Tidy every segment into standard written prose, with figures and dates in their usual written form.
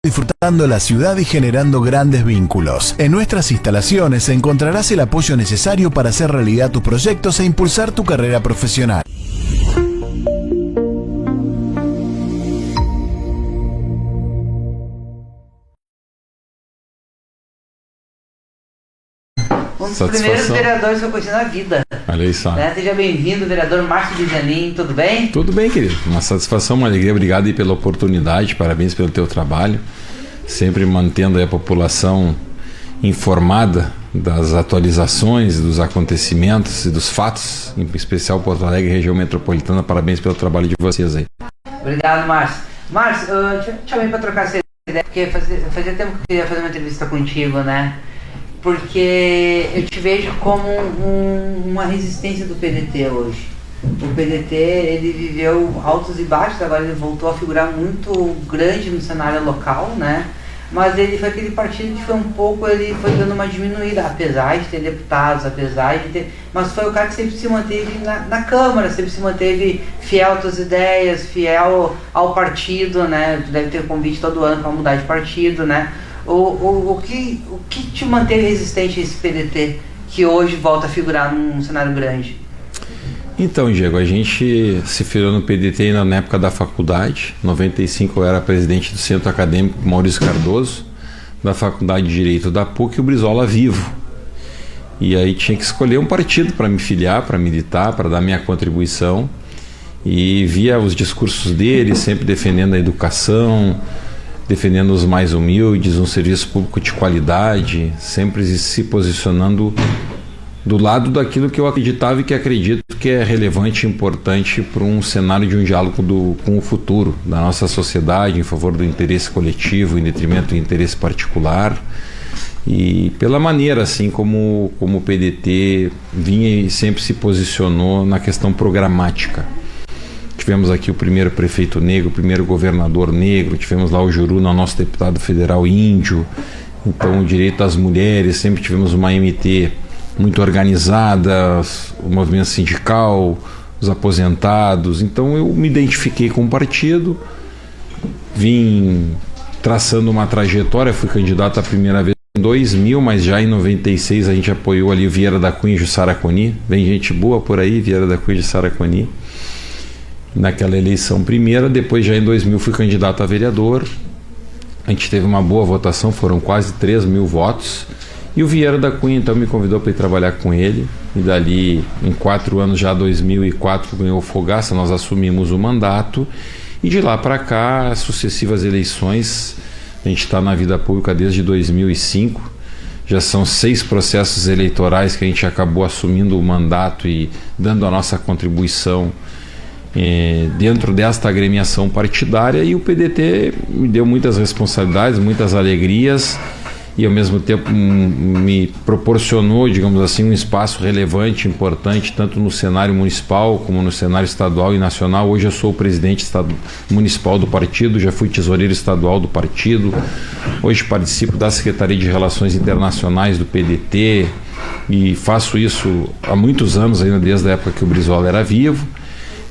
disfrutando la ciudad y generando grandes vínculos. En nuestras instalaciones encontrarás el apoyo necesario para hacer realidad tus proyectos e impulsar tu carrera profesional. Um dos primeiros vereadores que eu conheci na vida. Olha aí só. Seja bem-vindo, vereador Márcio Bizanin, tudo bem? Tudo bem, querido. Uma satisfação, uma alegria. Obrigado aí pela oportunidade, parabéns pelo teu trabalho. Sempre mantendo aí a população informada das atualizações, dos acontecimentos e dos fatos, em especial Porto Alegre, região metropolitana. Parabéns pelo trabalho de vocês aí. Obrigado, Márcio. Márcio, eu te chamei para trocar essa ideia, porque fazia tempo que eu queria fazer uma entrevista contigo, né? Porque eu te vejo como uma resistência do PDT hoje. O PDT, ele viveu altos e baixos, agora ele voltou a figurar muito grande no cenário local, né? Mas ele foi aquele partido que foi um pouco, ele foi dando uma diminuída, apesar de ter deputados, apesar de ter... Mas foi o cara que sempre se manteve na Câmara, sempre se manteve fiel às suas ideias, fiel ao partido, né? Tu deve ter convite todo ano para mudar de partido, né? O que te manteve resistente a esse PDT que hoje volta a figurar num cenário grande? Então, Diego, a gente se filiou no PDT ainda na época da faculdade. Em 95 eu era presidente do Centro Acadêmico Maurício Cardoso, da Faculdade de Direito da PUC, e o Brizola vivo. E aí tinha que escolher um partido para me filiar, para militar, para dar minha contribuição. E via os discursos dele, sempre defendendo a educação, defendendo os mais humildes, um serviço público de qualidade, sempre se posicionando do lado daquilo que eu acreditava e que acredito que é relevante e importante para um cenário de um diálogo com o futuro da nossa sociedade, em favor do interesse coletivo, em detrimento do interesse particular. E pela maneira assim como o PDT vinha e sempre se posicionou na questão programática. Tivemos aqui o primeiro prefeito negro, o primeiro governador negro, tivemos lá o Juru, nosso deputado federal índio. Então o direito das mulheres, sempre tivemos uma MT muito organizada, o movimento sindical, os aposentados. Então eu me identifiquei com o partido, vim traçando uma trajetória, fui candidato a primeira vez em 2000, mas já em 96 a gente apoiou ali Vieira da Cunha e Jussara Coni. Vem gente boa por aí, Vieira da Cunha e Jussara Coni. Naquela eleição primeira, depois já em 2000 fui candidato a vereador. A gente teve uma boa votação, foram quase 3 mil votos. E o Vieira da Cunha então me convidou para ir trabalhar com ele. E dali, em 4 anos, já 2004, ganhou o Fogaça, nós assumimos o mandato. E de lá para cá, as sucessivas eleições, a gente está na vida pública desde 2005. Já são 6 processos eleitorais que a gente acabou assumindo o mandato e dando a nossa contribuição dentro desta agremiação partidária, e o PDT me deu muitas responsabilidades, muitas alegrias, e ao mesmo tempo me proporcionou, digamos assim, um espaço relevante, importante, tanto no cenário municipal como no cenário estadual e nacional. Hoje eu sou o presidente municipal do partido, já fui tesoureiro estadual do partido, hoje participo da Secretaria de Relações Internacionais do PDT e faço isso há muitos anos, ainda desde a época que o Brizola era vivo.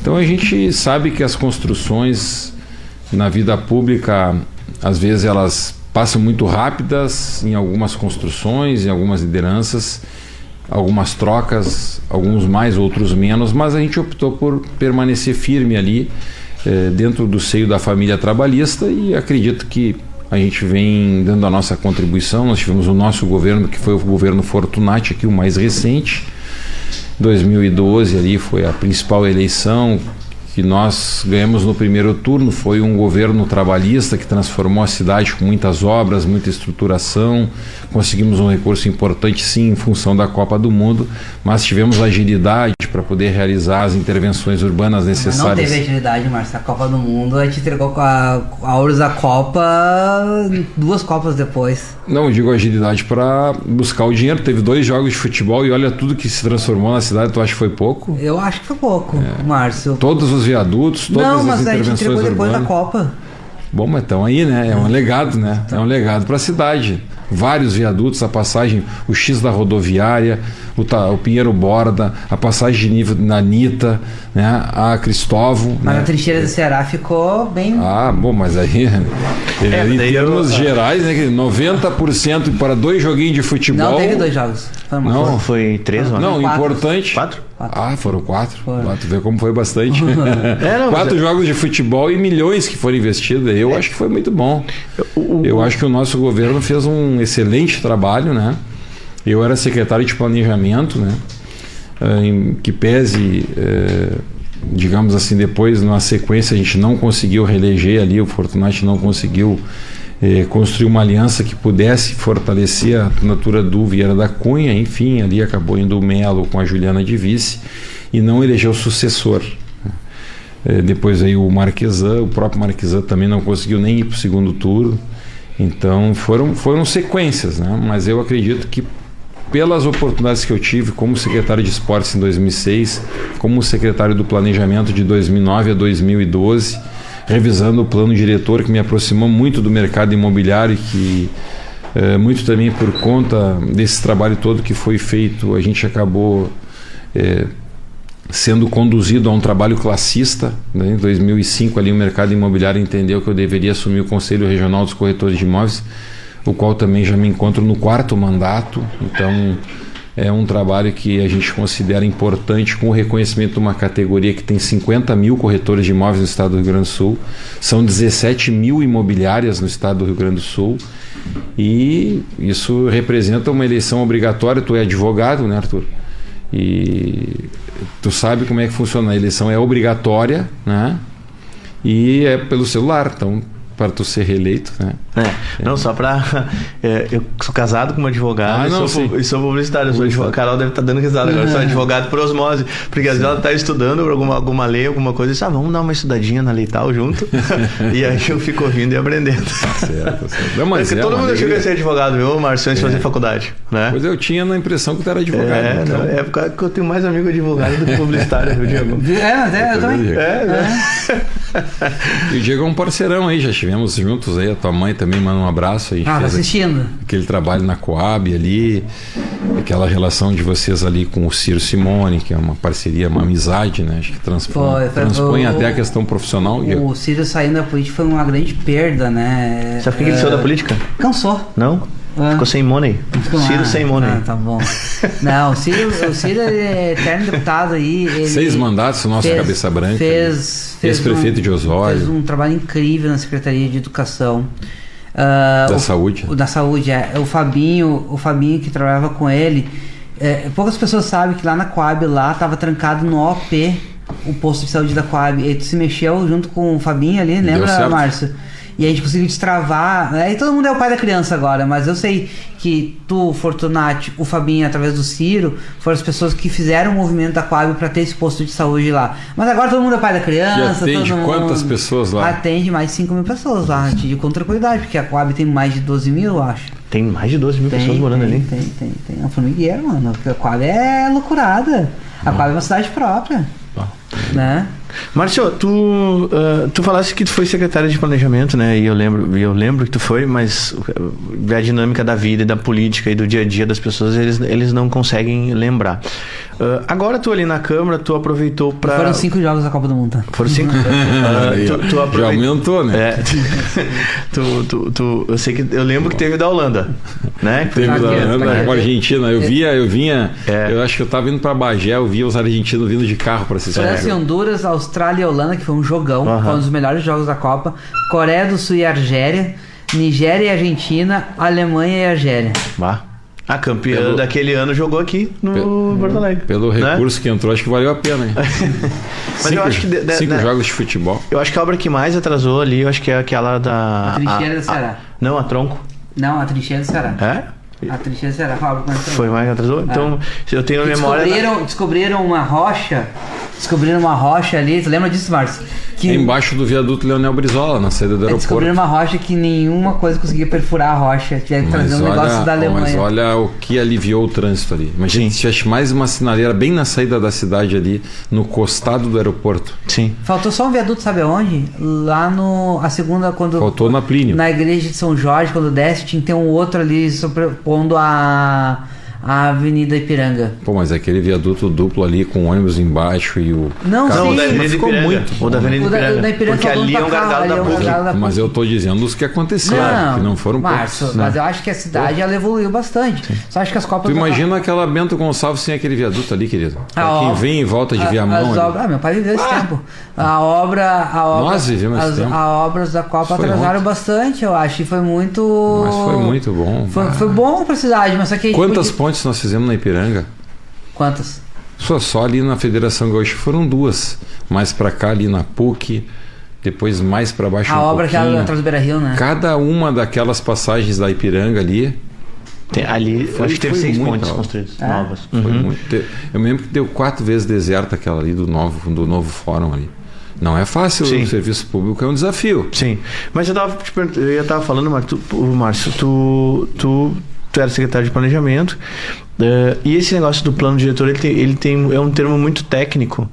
Então a gente sabe que as construções na vida pública, às vezes elas passam muito rápidas em algumas construções, em algumas lideranças, algumas trocas, alguns mais, outros menos, mas a gente optou por permanecer firme ali dentro do seio da família trabalhista, e acredito que a gente vem dando a nossa contribuição. Nós tivemos o nosso governo, que foi o governo Fortunati, aqui o mais recente. 2012 ali foi a principal eleição que nós ganhamos no primeiro turno. Foi um governo trabalhista que transformou a cidade com muitas obras, muita estruturação. Conseguimos um recurso importante, sim, em função da Copa do Mundo, mas tivemos agilidade para poder realizar as intervenções urbanas necessárias. Mas não teve agilidade, Márcio. A Copa do Mundo a gente entregou com a Ouros da Copa 2 Copas depois. Não, eu digo agilidade para buscar o dinheiro. Teve 2 jogos de futebol e olha tudo que se transformou na cidade. Tu acha que foi pouco? Eu acho que foi pouco, Márcio. Todos os viadutos, todas as intervenções urbanas. Não, mas a gente entregou depois da Copa. Bom, mas estão aí, né? É um legado, né? É um legado para a cidade. Vários viadutos, a passagem, o X da rodoviária, o Pinheiro Borda, a passagem de nível na Anitta, né? A Cristóvão. Mas né? a trincheira do Ceará ficou bem... Bom, mas aí, em termos gerais, né? 90% para 2 joguinhos de futebol. Não, teve 2 jogos. Não, foi 3, mano. Não, 4. importante. 4? Foram 4. Tu vê como foi bastante. 4 jogos de futebol e milhões que foram investidos. Eu acho que foi muito bom. Eu acho que o nosso governo fez um excelente trabalho, né? Eu era secretário de planejamento, né? Em que pese, digamos assim, depois na sequência a gente não conseguiu reeleger ali, o Fortunati não conseguiu construir uma aliança que pudesse fortalecer a candidatura do Vieira da Cunha. Enfim, ali acabou indo o Melo com a Juliana de vice e não elegeu sucessor. Depois aí o Marquesan, o próprio Marquesan também não conseguiu nem ir para o segundo turno. Então foram sequências, né? Mas eu acredito que pelas oportunidades que eu tive como secretário de esportes em 2006, como secretário do planejamento de 2009 a 2012, revisando o plano diretor, que me aproximou muito do mercado imobiliário, que muito também por conta desse trabalho todo que foi feito, a gente acabou sendo conduzido a um trabalho classista, né? Em 2005 ali o mercado imobiliário entendeu que eu deveria assumir o Conselho Regional dos Corretores de Imóveis, o qual também já me encontro no 4º mandato. Então é um trabalho que a gente considera importante, com o reconhecimento de uma categoria que tem 50 mil corretores de imóveis no estado do Rio Grande do Sul, são 17 mil imobiliárias no estado do Rio Grande do Sul, e isso representa uma eleição obrigatória. Tu é advogado, né, Arthur? E tu sabe como é que funciona. A eleição é obrigatória, né? E é pelo celular, então para tu ser reeleito, né? Não, só para... eu sou casado com uma advogada e sou publicitário. Eu sou advogado. A Carol deve estar dando risada agora. Eu sou advogado por osmose. Porque às vezes ela está estudando alguma lei, alguma coisa, e diz, vamos dar uma estudadinha na lei tal junto. E aí eu fico ouvindo e aprendendo. Certo. Não, mas todo mundo achou que ia ser advogado, viu, Márcio, antes de fazer faculdade, né? Pois eu tinha na impressão que tu era advogado. Então. É por causa que eu tenho mais amigo advogado do que publicitário, viu, Diego? Eu também. E o Diego é um parceirão aí, já estivemos juntos aí, a tua mãe também manda um abraço aí. Tá assistindo. Aquele trabalho na Coab ali, aquela relação de vocês ali com o Ciro Simone, que é uma parceria, uma amizade, né? Acho que transpõe até a questão profissional. O Ciro saindo da política foi uma grande perda, né? Sabe por que ele saiu da política? Cansou. Não? Ficou sem money. Ciro sem money. Tá bom. Não, o Ciro é eterno deputado aí. 6 mandatos, nossa cabeça branca. Ex-prefeito de Osório. Fez um trabalho incrível na Secretaria de Educação. Da Saúde. Da Saúde, O Fabinho que trabalhava com ele. Poucas pessoas sabem que lá na Coab, lá estava trancado no OP, o posto de saúde da Coab. E tu se mexeu junto com o Fabinho ali, lembra, Márcio? E a gente conseguiu destravar. Aí todo mundo é o pai da criança agora, mas eu sei que tu, Fortunati, o Fabinho, através do Ciro, foram as pessoas que fizeram o movimento da Coab para ter esse posto de saúde lá. Mas agora todo mundo é pai da criança. Que atende quantas pessoas lá? Atende mais de 5 mil pessoas lá, atende com tranquilidade, porque a Coab tem mais de 12 mil, eu acho. Tem mais de 12 mil pessoas morando ali? Tem. É um formigueiro, mano. A Coab é loucurada. A Coab é uma cidade própria. Né? Márcio, tu falaste que tu foi secretário de planejamento, né? E eu lembro que tu foi, mas a dinâmica da vida e da política e do dia a dia das pessoas, eles não conseguem lembrar. Agora tu ali na Câmara, tu aproveitou para... Foram 5 jogos da Copa do Mundo. Foram 5? Já aumentou, né? Eu sei que eu lembro que teve da Holanda, né? Teve da Holanda com a Argentina. Eu vinha, eu acho que eu tava indo para Bagé, eu via os argentinos vindo de carro para assistir. França, Honduras, Austrália e Holanda, que foi um jogão, foi um dos melhores jogos da Copa. Coreia do Sul e Argélia, Nigéria e Argentina, Alemanha e Argélia. A campeã daquele ano jogou aqui no Porto Alegre. Pelo recurso que entrou, acho que valeu a pena, hein? Mas eu acho que 5 jogos de futebol. Eu acho que a obra que mais atrasou ali, eu acho que é aquela da... A Trincheira do Ceará. Não, a Tronco. Não, a Trincheira do Ceará. A Trincheira do Ceará foi a obra que mais atrasou. Foi mais atrasou? Então, eu tenho a memória... Descobriram uma rocha descobriram uma rocha ali, tu lembra disso, Márcio? Que... embaixo do viaduto Leonel Brizola, na saída do aeroporto. Descobriram uma rocha que nenhuma coisa conseguia perfurar a rocha. Tinha que trazer um negócio da Alemanha. Mas olha o que aliviou o trânsito ali. Imagina se tivesse mais uma sinaleira bem na saída da cidade ali, no costado do aeroporto. Sim. Faltou só um viaduto, sabe aonde? Lá no... A segunda, quando... Faltou na Plínio. Na igreja de São Jorge, quando desce, tinha que ter um outro ali sobrepondo a Avenida Ipiranga. Pô, mas aquele viaduto duplo ali com ônibus embaixo e o... Não, sim. O da Avenida ficou muito. O da Avenida Ipiranga. Porque ali é um gargalo da PUC. Mas eu tô dizendo os que aconteceram, que não foram poucos. Mas eu acho que a cidade ela evoluiu bastante. Sim. Só acho que as Copas... Tu imagina aquela Bento Gonçalves sem aquele viaduto ali, querido. Quem vem e volta de Viamão. Meu pai viveu esse tempo. A obra... Nós vivemos esse tempo. As obras da Copa atrasaram bastante, eu acho. E foi muito... Mas foi muito bom. Foi bom pra cidade, mas só que... Quantas pontes nós fizemos na Ipiranga? Quantas? Só ali na Federação Gaúcha foram 2. Mais pra cá ali na PUC, depois mais pra baixo a obra que era atrás do Beira-Rio, né? Cada uma daquelas passagens da Ipiranga ali... Ali, acho que teve 6 pontes construídas novas. Foi muito. Eu me lembro que deu 4 vezes deserta aquela ali do novo fórum ali. Não é fácil. O serviço público é um desafio. Sim, mas eu tava falando, Márcio, tu era secretário de planejamento, e esse negócio do plano diretor é um termo muito técnico,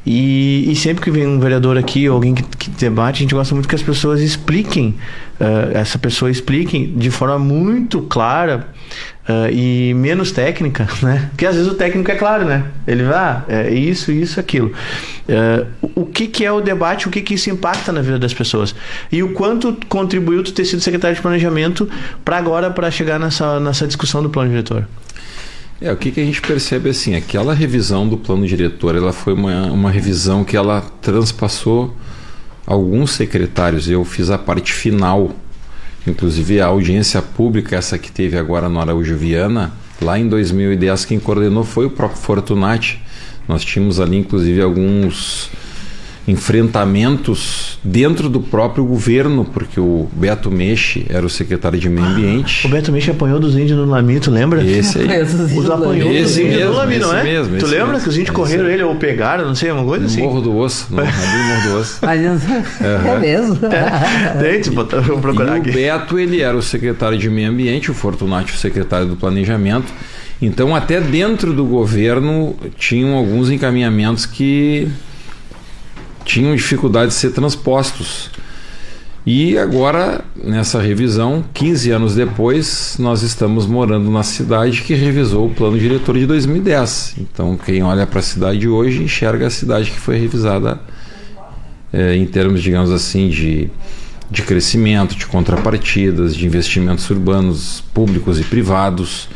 e sempre que vem um vereador aqui ou alguém que debate, a gente gosta muito que as pessoas expliquem, de forma muito clara e menos técnica, né? Porque às vezes o técnico é claro, né? Ele vai, é isso, aquilo. O que é o debate, o que isso impacta na vida das pessoas? E o quanto contribuiu tu ter sido secretário de planejamento para chegar nessa discussão do plano diretor? O que a gente percebe assim, aquela revisão do plano diretor, ela foi uma revisão que ela transpassou alguns secretários. Eu fiz a parte final, inclusive a audiência pública, essa que teve agora no Araújo Viana, lá em 2010, quem coordenou foi o próprio Fortunati. Nós tínhamos ali, inclusive, alguns enfrentamentos dentro do próprio governo, porque o Beto Meche era o secretário de Meio Ambiente. O Beto Meche apanhou dos índios no Lamito, lembra? Esse aí. Apanhou dos índios no Lamito, não é? Mesmo, tu lembra mesmo, que os índios correram ele ou pegaram, não sei, uma coisa assim? Morro do Osso. No Morro do Osso. É mesmo? Vamos procurar aqui. O Beto, ele era o secretário de Meio Ambiente, o Fortunati, o secretário do Planejamento. Então, até dentro do governo, tinham alguns encaminhamentos que tinham dificuldade de ser transpostos. E agora, nessa revisão, 15 anos depois, nós estamos morando na cidade que revisou o plano diretor de 2010. Então, quem olha para a cidade hoje enxerga a cidade que foi revisada em termos, digamos assim, de crescimento, de contrapartidas, de investimentos urbanos, públicos e privados.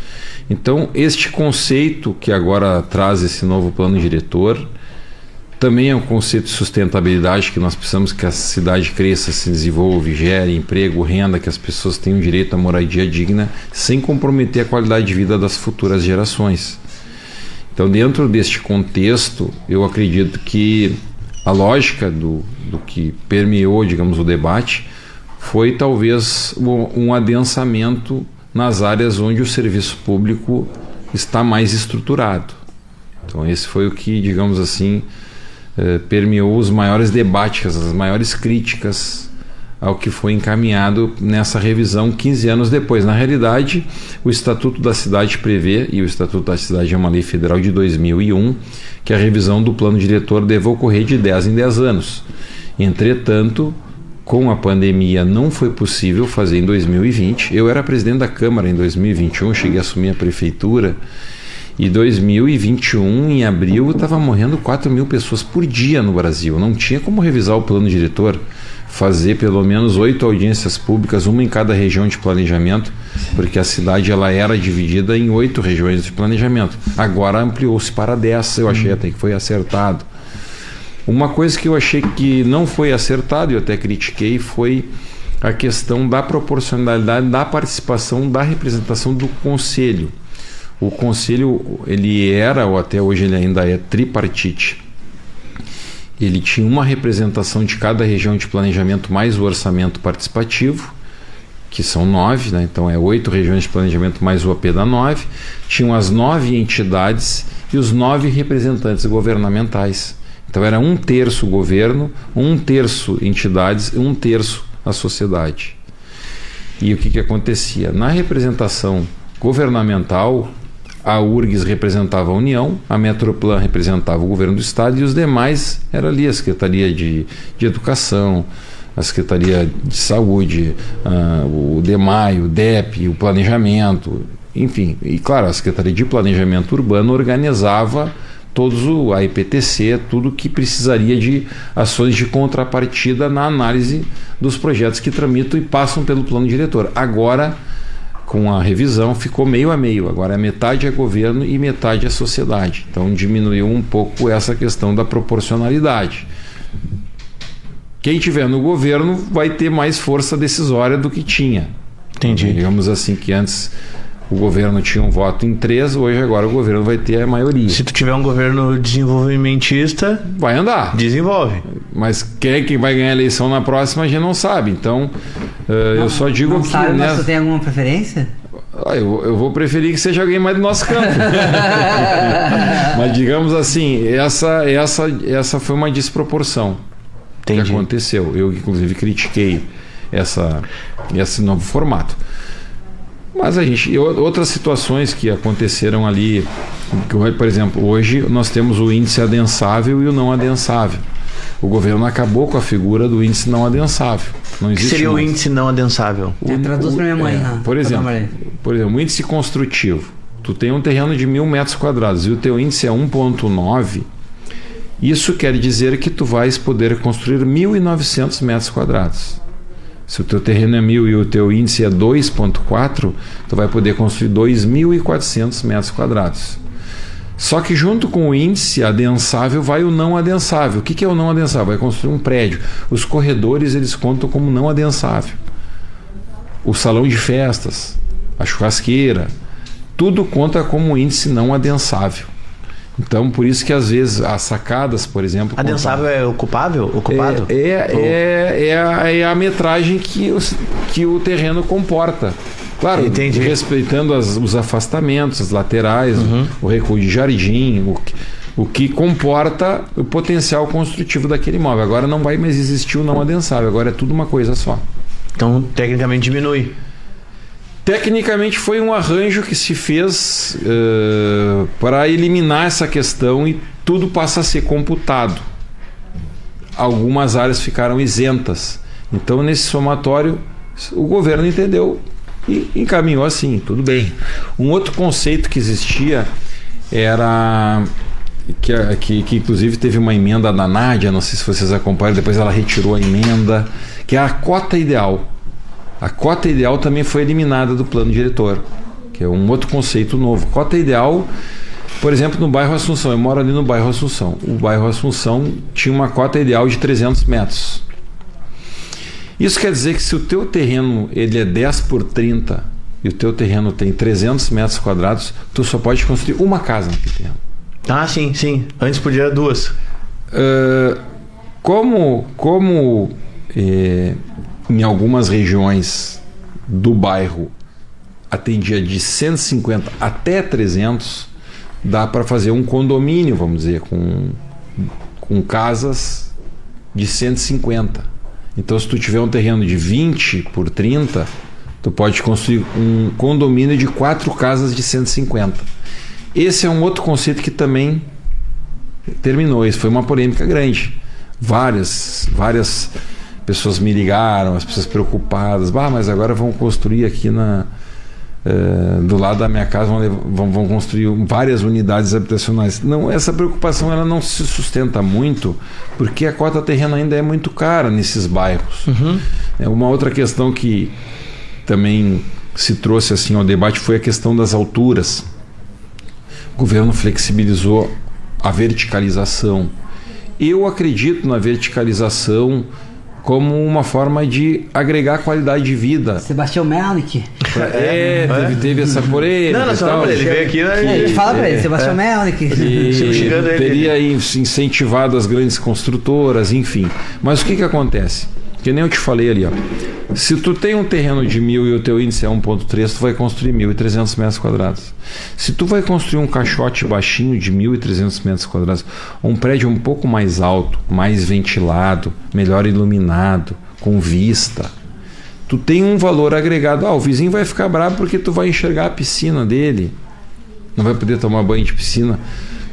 Então, este conceito que agora traz esse novo plano diretor também é um conceito de sustentabilidade, que nós precisamos que a cidade cresça, se desenvolva, gere emprego, renda, que as pessoas tenham direito à moradia digna, sem comprometer a qualidade de vida das futuras gerações. Então, dentro deste contexto, eu acredito que a lógica do que permeou, digamos, o debate foi talvez um adensamento nas áreas onde o serviço público está mais estruturado. Então, esse foi o que, digamos assim, permeou os maiores debates, as maiores críticas ao que foi encaminhado nessa revisão 15 anos depois. Na realidade, o Estatuto da Cidade prevê, e o Estatuto da Cidade é uma lei federal de 2001, que a revisão do plano diretor deve ocorrer de 10 em 10 anos. Entretanto, com a pandemia não foi possível fazer em 2020. Eu era presidente da Câmara em 2021, cheguei a assumir a prefeitura. E 2021, em abril, estava morrendo 4.000 pessoas por dia no Brasil. Não tinha como revisar o plano diretor, fazer pelo menos 8 audiências públicas, uma em cada região de planejamento, porque a cidade ela era dividida em 8 regiões de planejamento. Agora ampliou-se para 10, eu achei até que foi acertado. Uma coisa que eu achei que não foi acertado, e eu até critiquei, foi a questão da proporcionalidade da participação, da representação do Conselho. O Conselho, ele era, ou até hoje ele ainda é, tripartite. Ele tinha uma representação de cada região de planejamento mais o orçamento participativo, que são 9, né? Então é 8 regiões de planejamento mais o AP da 9. Tinham as 9 entidades e os 9 representantes governamentais. Então era 1/3 governo, 1/3 entidades e 1/3 a sociedade. E o que acontecia? Na representação governamental, a URGS representava a União, a Metroplan representava o governo do Estado e os demais era ali a Secretaria de Educação, a Secretaria de Saúde, o DEMAI, o DEP, o Planejamento, enfim. E claro, a Secretaria de Planejamento Urbano organizava a IPTC, tudo que precisaria de ações de contrapartida na análise dos projetos que tramitam e passam pelo plano diretor. Agora, com a revisão, ficou meio a meio. Agora metade é governo e metade é sociedade. Então diminuiu um pouco essa questão da proporcionalidade. Quem tiver no governo vai ter mais força decisória do que tinha. Entendi. Digamos assim que antes o governo tinha um voto em 3, hoje agora o governo vai ter a maioria. Se tu tiver um governo desenvolvimentista, vai andar. Desenvolve. Mas quem vai ganhar a eleição na próxima a gente não sabe. Então, eu só digo que... Sabe, mas tu tem alguma preferência? Eu vou preferir que seja alguém mais do nosso campo. Mas digamos assim, essa foi uma desproporção. Entendi. Que aconteceu. Eu, inclusive, critiquei esse novo formato. Mas outras situações que aconteceram ali, por exemplo, hoje nós temos o índice adensável e o não adensável. O governo acabou com a figura do índice não adensável. Não existe. O que seria o índice não adensável? Traduz para minha mãe. Por exemplo, o índice construtivo. Tu tem um terreno de 1.000 metros quadrados e o teu índice é 1,9. Isso quer dizer que tu vais poder construir 1.900 metros quadrados. Se o teu terreno é 1.000 e o teu índice é 2,4, tu vai poder construir 2.400 metros quadrados. Só que junto com o índice adensável vai o não adensável. O que é o não adensável? Vai construir um prédio. Os corredores eles contam como não adensável. O salão de festas, a churrasqueira, tudo conta como índice não adensável. Então, por isso que às vezes as sacadas, por exemplo... Adensável é ocupado? É a metragem que o terreno comporta. Claro, entendi. Respeitando os afastamentos, as laterais, o recuo de jardim, o que comporta o potencial construtivo daquele imóvel. Agora não vai mais existir o não adensável, agora é tudo uma coisa só. Então, tecnicamente diminui. Tecnicamente foi um arranjo que se fez para eliminar essa questão e tudo passa a ser computado. Algumas áreas ficaram isentas. Então, nesse somatório, o governo entendeu e encaminhou assim, tudo bem. Um outro conceito que existia era... Que inclusive teve uma emenda da Nádia, não sei se vocês acompanham, depois ela retirou a emenda, que é a cota ideal. A cota ideal também foi eliminada do plano diretor, que é um outro conceito novo. Cota ideal, por exemplo, no bairro Assunção. Eu moro ali no bairro Assunção. O bairro Assunção tinha uma cota ideal de 300 metros. Isso quer dizer que se o teu terreno ele é 10 por 30 e o teu terreno tem 300 metros quadrados, tu só pode construir uma casa naquele terreno. Ah, sim. Antes podia 2. Em algumas regiões do bairro atendia de 150 até 300, dá para fazer um condomínio, vamos dizer, com casas de 150. Então, se tu tiver um terreno de 20 por 30, tu pode construir um condomínio de 4 casas de 150. Esse é um outro conceito que também terminou. Isso foi uma polêmica grande. Várias pessoas me ligaram, as pessoas preocupadas. Mas agora vão construir aqui do lado da minha casa, vão construir várias unidades habitacionais. Não, essa preocupação ela não se sustenta muito, porque a cota terreno ainda é muito cara nesses bairros. Uma outra questão que também se trouxe assim ao debate foi a questão das alturas. O governo flexibilizou a verticalização. Eu acredito na verticalização como uma forma de agregar qualidade de vida. Sebastião Melnick. Teve essa polêmica. Não, ele veio aqui. A gente fala pra ele, Sebastião Melnick. Teria incentivado as grandes construtoras, enfim. Mas o que acontece? Que nem eu te falei ali, ó. Se tu tem um terreno de 1.000 e o teu índice é 1.3, tu vai construir 1.300 metros quadrados. Se tu vai construir um caixote baixinho de 1.300 metros quadrados, um prédio um pouco mais alto, mais ventilado, melhor iluminado, com vista, tu tem um valor agregado. O vizinho vai ficar bravo porque tu vai enxergar a piscina dele, não vai poder tomar banho de piscina.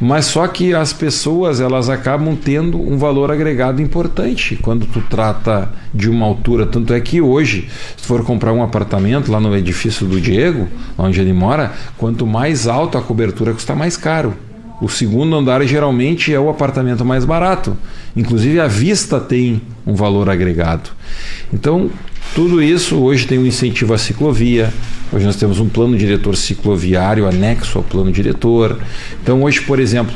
Mas só que as pessoas, elas acabam tendo um valor agregado importante quando tu trata de uma altura. Tanto é que hoje, se for comprar um apartamento lá no edifício do Diego, onde ele mora, quanto mais alta a cobertura, custa mais caro. O segundo andar geralmente é o apartamento mais barato. Inclusive a vista tem um valor agregado. Então, tudo isso hoje tem um incentivo à ciclovia. Hoje nós temos um plano diretor cicloviário anexo ao plano diretor. Então hoje, por exemplo,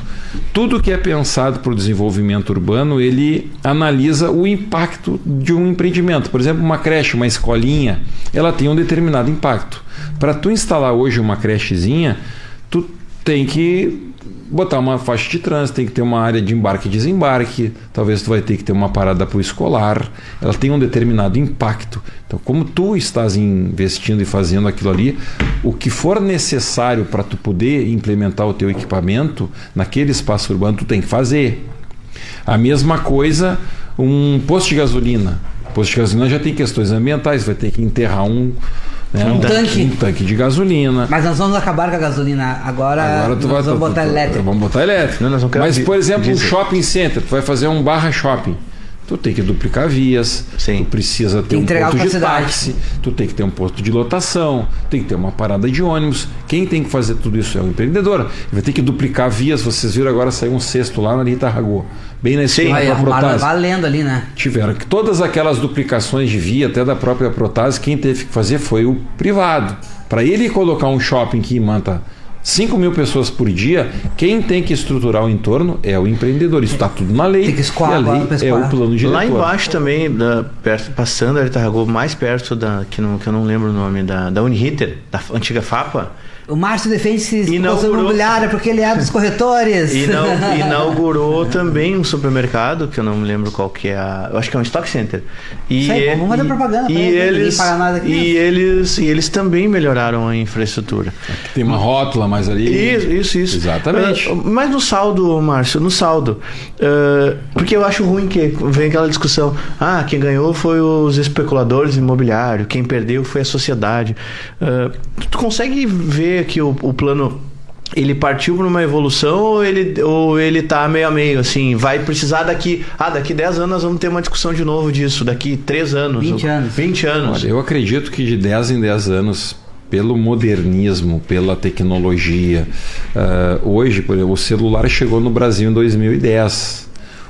tudo que é pensado para o desenvolvimento urbano, ele analisa o impacto de um empreendimento. Por exemplo, uma creche, uma escolinha, ela tem um determinado impacto. Para tu instalar hoje uma crechezinha, tu tem que botar uma faixa de trânsito, tem que ter uma área de embarque e desembarque, talvez tu vai ter que ter uma parada para o escolar, ela tem um determinado impacto. Então, como tu estás investindo e fazendo aquilo ali, o que for necessário para tu poder implementar o teu equipamento naquele espaço urbano, tu tem que fazer. A mesma coisa, um posto de gasolina. O posto de gasolina já tem questões ambientais, vai ter que enterrar um tanque de gasolina. Mas nós vamos acabar com a gasolina. Agora vamos botar elétrico. Vamos botar elétrico. Mas, por exemplo, um shopping center, tu vai fazer um barra shopping. Tu tem que duplicar vias, tu precisa ter um ponto de táxi, tu tem que ter um posto de lotação, tem que ter uma parada de ônibus. Quem tem que fazer tudo isso é o empreendedor. Ele vai ter que duplicar vias. Vocês viram agora sair um cesto lá na Rita Ragô, bem na esquina da Protase. Valendo ali, né? Tiveram que todas aquelas duplicações de via, até da própria Protase, quem teve que fazer foi o privado. Para ele colocar um shopping que manta 5.000 pessoas por dia, quem tem que estruturar o entorno é o empreendedor. Isso está tudo na lei. Tem que escoar, e a lei é o plano diretor. Lá embaixo também, passando a Rita Ragô, mais perto que eu não lembro o nome, da Uniriter, da antiga FAPA. O Márcio defende se imobiliária porque ele é dos corretores. Inaugurou também um supermercado, que eu não me lembro qual que é. Eu acho que é um Stock Center. Vamos fazer propaganda para eles. E eles também melhoraram a infraestrutura. Tem uma rótula mais ali. Isso. Exatamente. Mas no saldo, Márcio, porque eu acho ruim que vem aquela discussão. Quem ganhou foi os especuladores imobiliários, quem perdeu foi a sociedade. Tu consegue ver que o plano ele partiu para uma evolução ou ele tá meio a meio, assim, vai precisar daqui 10 anos nós vamos ter uma discussão de novo disso, daqui 3 anos 20 anos. Olha, eu acredito que de 10 em 10 anos, pelo modernismo, pela tecnologia, hoje, por exemplo, o celular chegou no Brasil em 2010.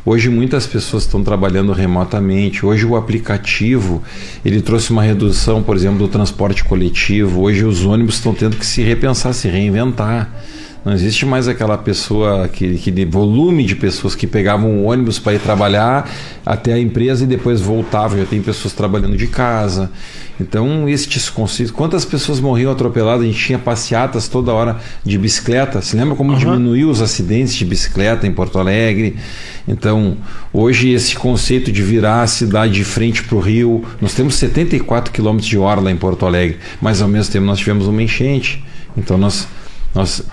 Hoje muitas pessoas estão trabalhando remotamente. Hoje o aplicativo ele trouxe uma redução, por exemplo, do transporte coletivo. Hoje os ônibus estão tendo que se repensar, se reinventar. Não existe mais aquela pessoa, aquele volume de pessoas que pegavam o ônibus para ir trabalhar até a empresa e depois voltavam. Já tem pessoas trabalhando de casa. Então, estes conceitos... Quantas pessoas morriam atropeladas? A gente tinha passeatas toda hora de bicicleta. Se lembra como diminuiu os acidentes de bicicleta em Porto Alegre? Então, hoje esse conceito de virar a cidade de frente para o rio... Nós temos 74 km de orla em Porto Alegre, mas ao mesmo tempo nós tivemos uma enchente. Então, nós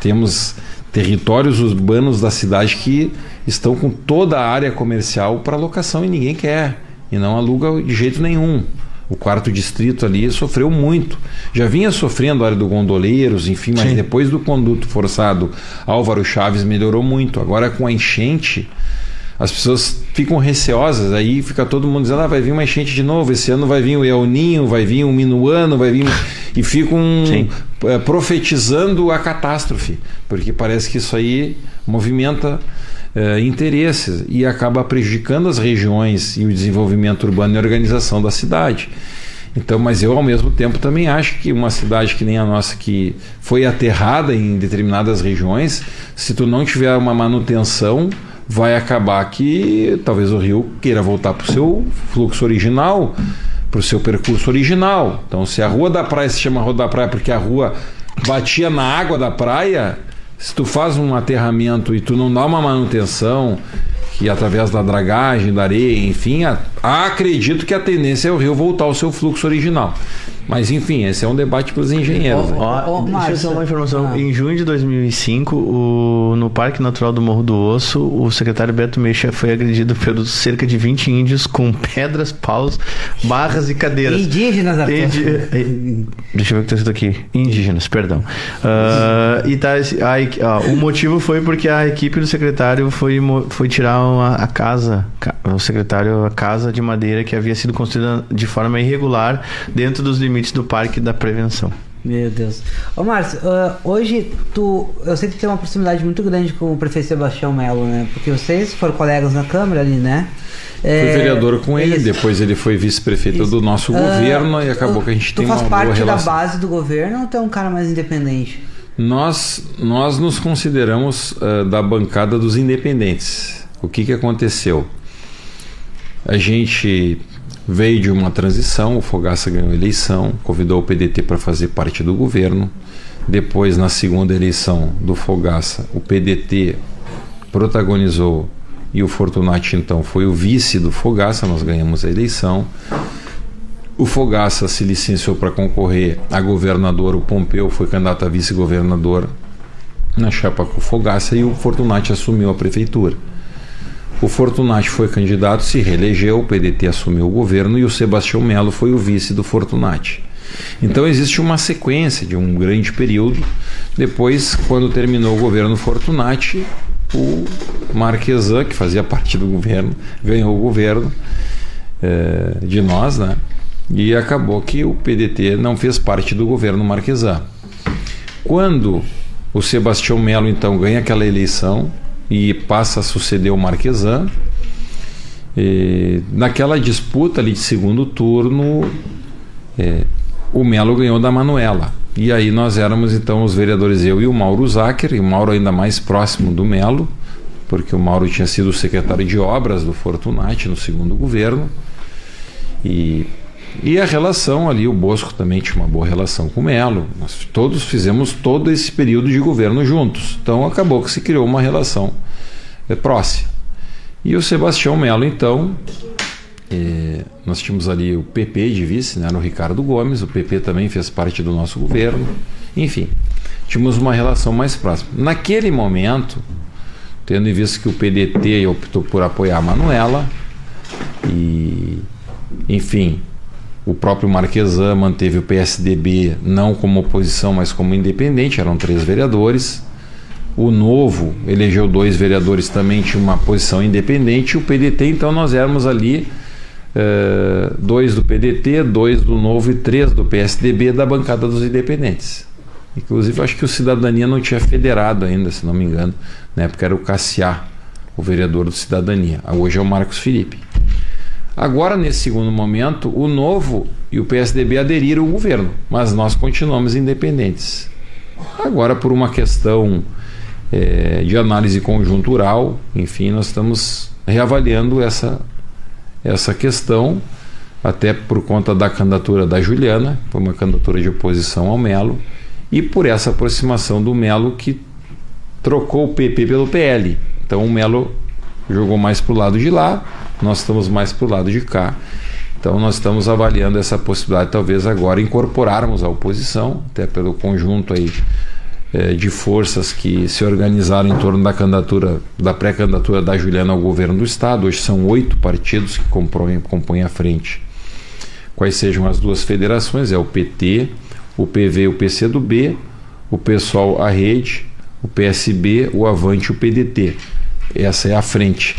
temos territórios urbanos da cidade que estão com toda a área comercial para locação e ninguém quer. E não aluga de jeito nenhum. O 4º distrito ali sofreu muito. Já vinha sofrendo a área do Gondoleiros, enfim, mas depois do conduto forçado Álvaro Chaves melhorou muito. Agora com a enchente, as pessoas ficam receosas, aí fica todo mundo dizendo, vai vir uma enchente de novo, esse ano vai vir o El Ninho, vai vir o Minuano, vai vir... E ficam profetizando a catástrofe, porque parece que isso aí movimenta interesses e acaba prejudicando as regiões e o desenvolvimento urbano e a organização da cidade. Então, mas eu ao mesmo tempo também acho que uma cidade que nem a nossa, que foi aterrada em determinadas regiões, se tu não tiver uma manutenção, vai acabar que talvez o rio queira voltar para o seu fluxo original, para o seu percurso original. Então, se a Rua da Praia se chama Rua da Praia porque a rua batia na água da praia, se tu faz um aterramento e tu não dá uma manutenção, que através da dragagem, da areia, enfim, acredito que a tendência é o rio voltar ao seu fluxo original. Mas enfim, esse é um debate para os engenheiros. Deixa eu só uma informação. Em junho de 2005, no Parque Natural do Morro do Osso, o secretário Beto Mecha foi agredido por cerca de 20 índios com pedras, paus, barras e cadeiras. Indígenas, Deixa eu ver o que está escrito aqui. Indígenas, perdão. O motivo foi porque a equipe do secretário foi tirar a casa de madeira que havia sido construída de forma irregular dentro dos limites do Parque da Prevenção. Meu Deus. Ô Márcio, hoje eu sei que tem uma proximidade muito grande com o prefeito Sebastião Melo, né? Porque vocês foram colegas na Câmara ali, né? Fui vereador com ele, depois ele foi vice-prefeito do nosso governo e acabou que a gente tem uma boa relação. Tu faz parte da base do governo ou tu é um cara mais independente? Nós nos consideramos da bancada dos independentes. O que aconteceu? A gente veio de uma transição, o Fogaça ganhou a eleição, convidou o PDT para fazer parte do governo. Depois, na segunda eleição do Fogaça, o PDT protagonizou e o Fortunati, então, foi o vice do Fogaça, nós ganhamos a eleição. O Fogaça se licenciou para concorrer a governador, o Pompeu foi candidato a vice-governador na chapa com o Fogaça e o Fortunati assumiu a prefeitura. O Fortunati foi candidato, se reelegeu, o PDT assumiu o governo e o Sebastião Melo foi o vice do Fortunati. Então existe uma sequência de um grande período. Depois, quando terminou o governo Fortunati, o Marquesan, que fazia parte do governo, ganhou o governo de nós, né? E acabou que o PDT não fez parte do governo Marquesan. Quando o Sebastião Melo, então, ganha aquela eleição e passa a suceder o Marquesan, naquela disputa ali de segundo turno, o Melo ganhou da Manuela. E aí nós éramos então os vereadores, eu e o Mauro Zacher, e o Mauro ainda mais próximo do Melo, porque o Mauro tinha sido o secretário de obras do Fortunati no segundo governo. E a relação ali, o Bosco também tinha uma boa relação com o Melo. Nós todos fizemos todo esse período de governo juntos. Então acabou que se criou uma relação próxima. E o Sebastião Melo, então, nós tínhamos ali o PP de vice, né, no Ricardo Gomes, o PP também fez parte do nosso governo. Enfim, tínhamos uma relação mais próxima. Naquele momento, tendo em vista que o PDT optou por apoiar a Manuela, enfim, o próprio Marquesan manteve o PSDB não como oposição, mas como independente, eram 3 vereadores. O Novo elegeu 2 vereadores, também tinha uma posição independente. O PDT, então, nós éramos ali 2 do PDT, 2 do Novo e 3 do PSDB da bancada dos independentes. Inclusive, acho que o Cidadania não tinha federado ainda, se não me engano. Na época era o Cassiá, o vereador do Cidadania. Hoje é o Marcos Felipe. Agora, nesse segundo momento, o Novo e o PSDB aderiram ao governo, mas nós continuamos independentes. Agora, por uma questão de análise conjuntural, enfim, nós estamos reavaliando essa questão, até por conta da candidatura da Juliana, foi uma candidatura de oposição ao Melo, e por essa aproximação do Melo que trocou o PP pelo PL. Então o Melo jogou mais para o lado de lá, nós estamos mais para o lado de cá. Então nós estamos avaliando essa possibilidade, talvez agora incorporarmos a oposição, até pelo conjunto aí de forças que se organizaram em torno da candidatura, da pré-candidatura da Juliana ao governo do estado. Hoje são 8 partidos que compõem a frente. Quais sejam as 2 federações? É o PT, o PV e o PCdoB, o PSOL, a Rede, o PSB, o Avante e o PDT. Essa é a frente.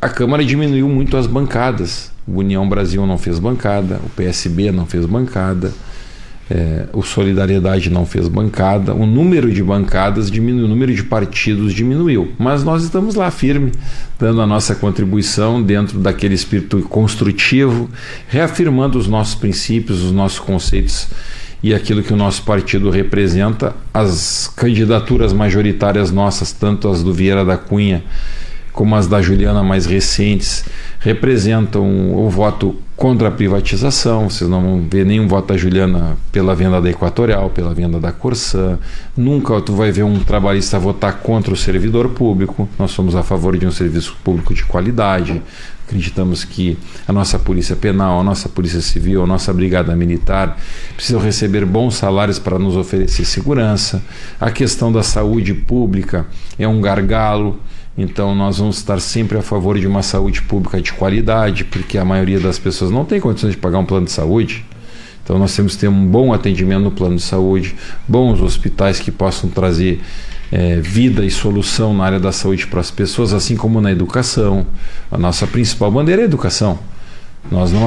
A Câmara diminuiu muito as bancadas. O União Brasil não fez bancada, o PSB não fez bancada, o Solidariedade não fez bancada. O número de bancadas diminuiu, o número de partidos diminuiu. Mas nós estamos lá firme, dando a nossa contribuição dentro daquele espírito construtivo, reafirmando os nossos princípios, os nossos conceitos e aquilo que o nosso partido representa. As candidaturas majoritárias nossas, tanto as do Vieira da Cunha como as da Juliana mais recentes, representam o voto contra a privatização. Vocês não vão ver nenhum voto da Juliana pela venda da Equatorial, pela venda da Corsã. Nunca tu vai ver um trabalhista votar contra o servidor público. Nós somos a favor de um serviço público de qualidade. Acreditamos que a nossa Polícia Penal, a nossa Polícia Civil, a nossa Brigada Militar precisam receber bons salários para nos oferecer segurança. A questão da saúde pública é um gargalo. Então nós vamos estar sempre a favor de uma saúde pública de qualidade, porque a maioria das pessoas não tem condições de pagar um plano de saúde. Então nós temos que ter um bom atendimento no plano de saúde, bons hospitais que possam trazer vida e solução na área da saúde para as pessoas, assim como na educação. A nossa principal bandeira é a educação. Nós não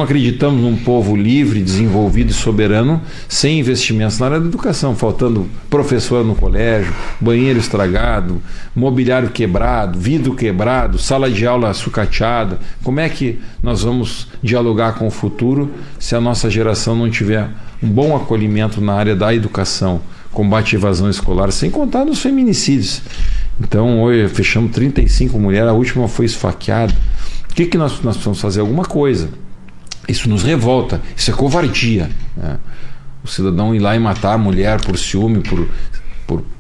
acreditamos num povo livre, desenvolvido e soberano sem investimentos na área da educação, faltando professor no colégio, banheiro estragado, mobiliário quebrado, vidro quebrado, sala de aula sucateada. Como é que nós vamos dialogar com o futuro se a nossa geração não tiver um bom acolhimento na área da educação, combate à evasão escolar, sem contar nos feminicídios? Então, hoje fechamos 35 mulheres, a última foi esfaqueada. O que nós precisamos fazer? Alguma coisa. Isso nos revolta, isso é covardia, né? O cidadão ir lá e matar a mulher por ciúme,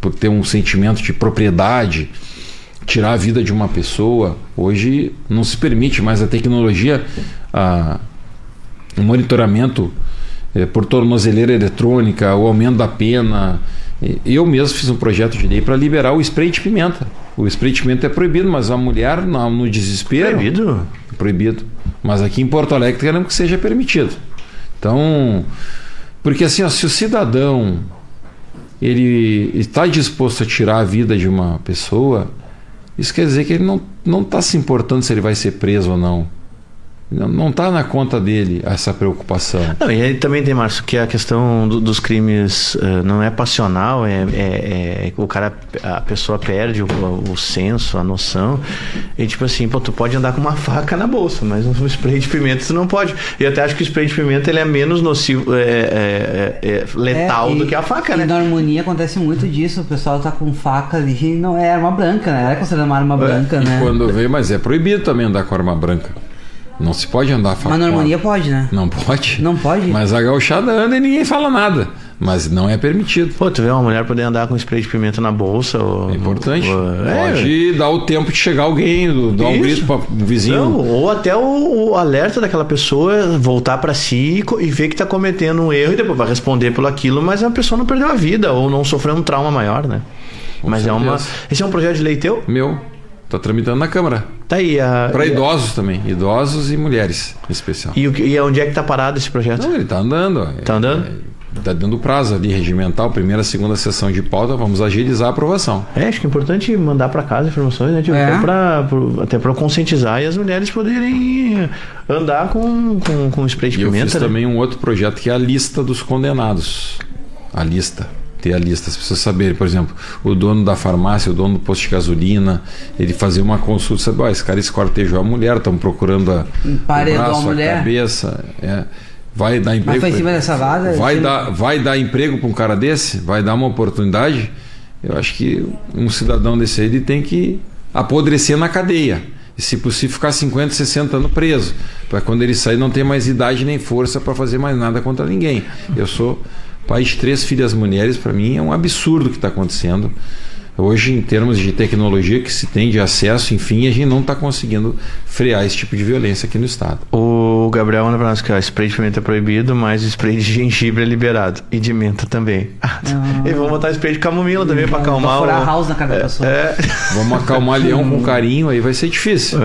por ter um sentimento de propriedade, tirar a vida de uma pessoa. Hoje não se permite mais. A tecnologia, o monitoramento por tornozeleira eletrônica, o aumento da pena. Eu mesmo fiz um projeto de lei para liberar o spray de pimenta. O spray de pimenta é proibido, mas a mulher, no desespero... Proibido? Proibido. Mas aqui em Porto Alegre queremos que seja permitido. Então, porque assim, se o cidadão ele está disposto a tirar a vida de uma pessoa, isso quer dizer que ele não está se importando se ele vai ser preso ou não. Não está na conta dele essa preocupação. Não, e aí também tem, Márcio, que a questão dos crimes não é passional, o cara, a pessoa perde o senso, a noção, e tipo assim, pô, tu pode andar com uma faca na bolsa, mas um spray de pimenta tu não pode. E eu até acho que o spray de pimenta ele é menos nocivo, letal do que a faca, né? E na Harmonia acontece muito disso, o pessoal tá com faca ali, não é arma branca, né? É considerada uma arma branca, né? Quando veio, mas é proibido também andar com arma branca. Não se pode andar faca. Mas na Harmonia pode, né? Não pode? Não pode? Mas a gauchada anda e ninguém fala nada. Mas não é permitido. Pô, tu vê uma mulher poder andar com spray de pimenta na bolsa. É importante. Pode dar o tempo de chegar alguém, dar um grito para um vizinho. Não, ou até o alerta daquela pessoa voltar para si e ver que está cometendo um erro e depois vai responder por aquilo, mas a pessoa não perdeu a vida ou não sofreu um trauma maior, né? Com mas certeza. Esse é um projeto de lei teu? Meu. Está tramitando na Câmara. Tá aí. Para idosos também. Idosos e mulheres, em especial. E onde é que está parado esse projeto? Não, ele está andando. Está andando? Está dando prazo ali regimental, primeira, segunda sessão de pauta, vamos agilizar a aprovação. Acho que é importante mandar para casa informações, né? Tipo, até para conscientizar e as mulheres poderem andar com spray de pimenta. Eu fiz também um outro projeto que é a lista dos condenados. A lista. Ter a lista, as pessoas saberem, por exemplo, o dono da farmácia, o dono do posto de gasolina, ele fazer uma consulta, sabe, esse cara esquartejou a mulher, estão procurando o braço, a cabeça, vai dar emprego. Mas foi em cima dessa vaga? Vai dar emprego para um cara desse? Vai dar uma oportunidade? Eu acho que um cidadão desse aí ele tem que apodrecer na cadeia. E, se possível, ficar 50, 60 anos preso. Para quando ele sair não ter mais idade nem força para fazer mais nada contra ninguém. Eu sou pai de 3 filhas mulheres, para mim é um absurdo o que está acontecendo. Hoje, em termos de tecnologia que se tem de acesso, enfim, a gente não está conseguindo frear esse tipo de violência aqui no estado. O Gabriel manda para nós que spray de pimenta é proibido, mas spray de gengibre é liberado. E de menta também. E vamos botar spray de camomila também para acalmar. Pra furar a house na cara da pessoa. Vamos acalmar leão com carinho, aí vai ser difícil.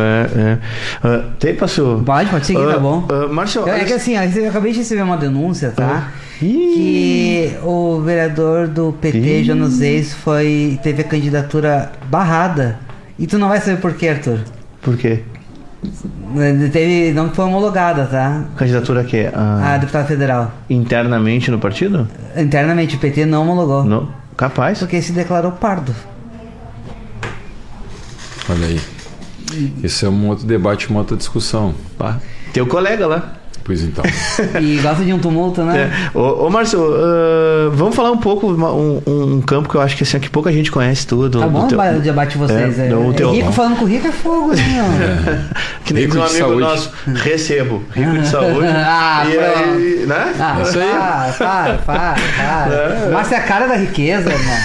Tem, passou? Pode seguir, tá bom. Márcio, é que assim, eu acabei de receber uma denúncia, tá? Que o vereador do PT, Jonas Reis, teve a candidatura barrada. E tu não vai saber por quê, Arthur. Por quê? Não foi homologada, tá? Candidatura a quê? A deputada federal. Internamente no partido? Internamente, o PT não homologou. Não. Capaz? Porque se declarou pardo. Olha aí. Isso é um outro debate, uma outra discussão. Teu colega lá. Pois então. E gosta de um tumulto, né? Ô Márcio, vamos falar um pouco, um campo que eu acho que assim, que pouca gente conhece tudo. Tá bom o debate de vocês. Rico falando com rico é fogo, assim, ó. Que nem um amigo saúde. Nosso, recebo. Rico de saúde. E aí, né? Isso aí. Para. O Márcio é a cara da riqueza, irmão.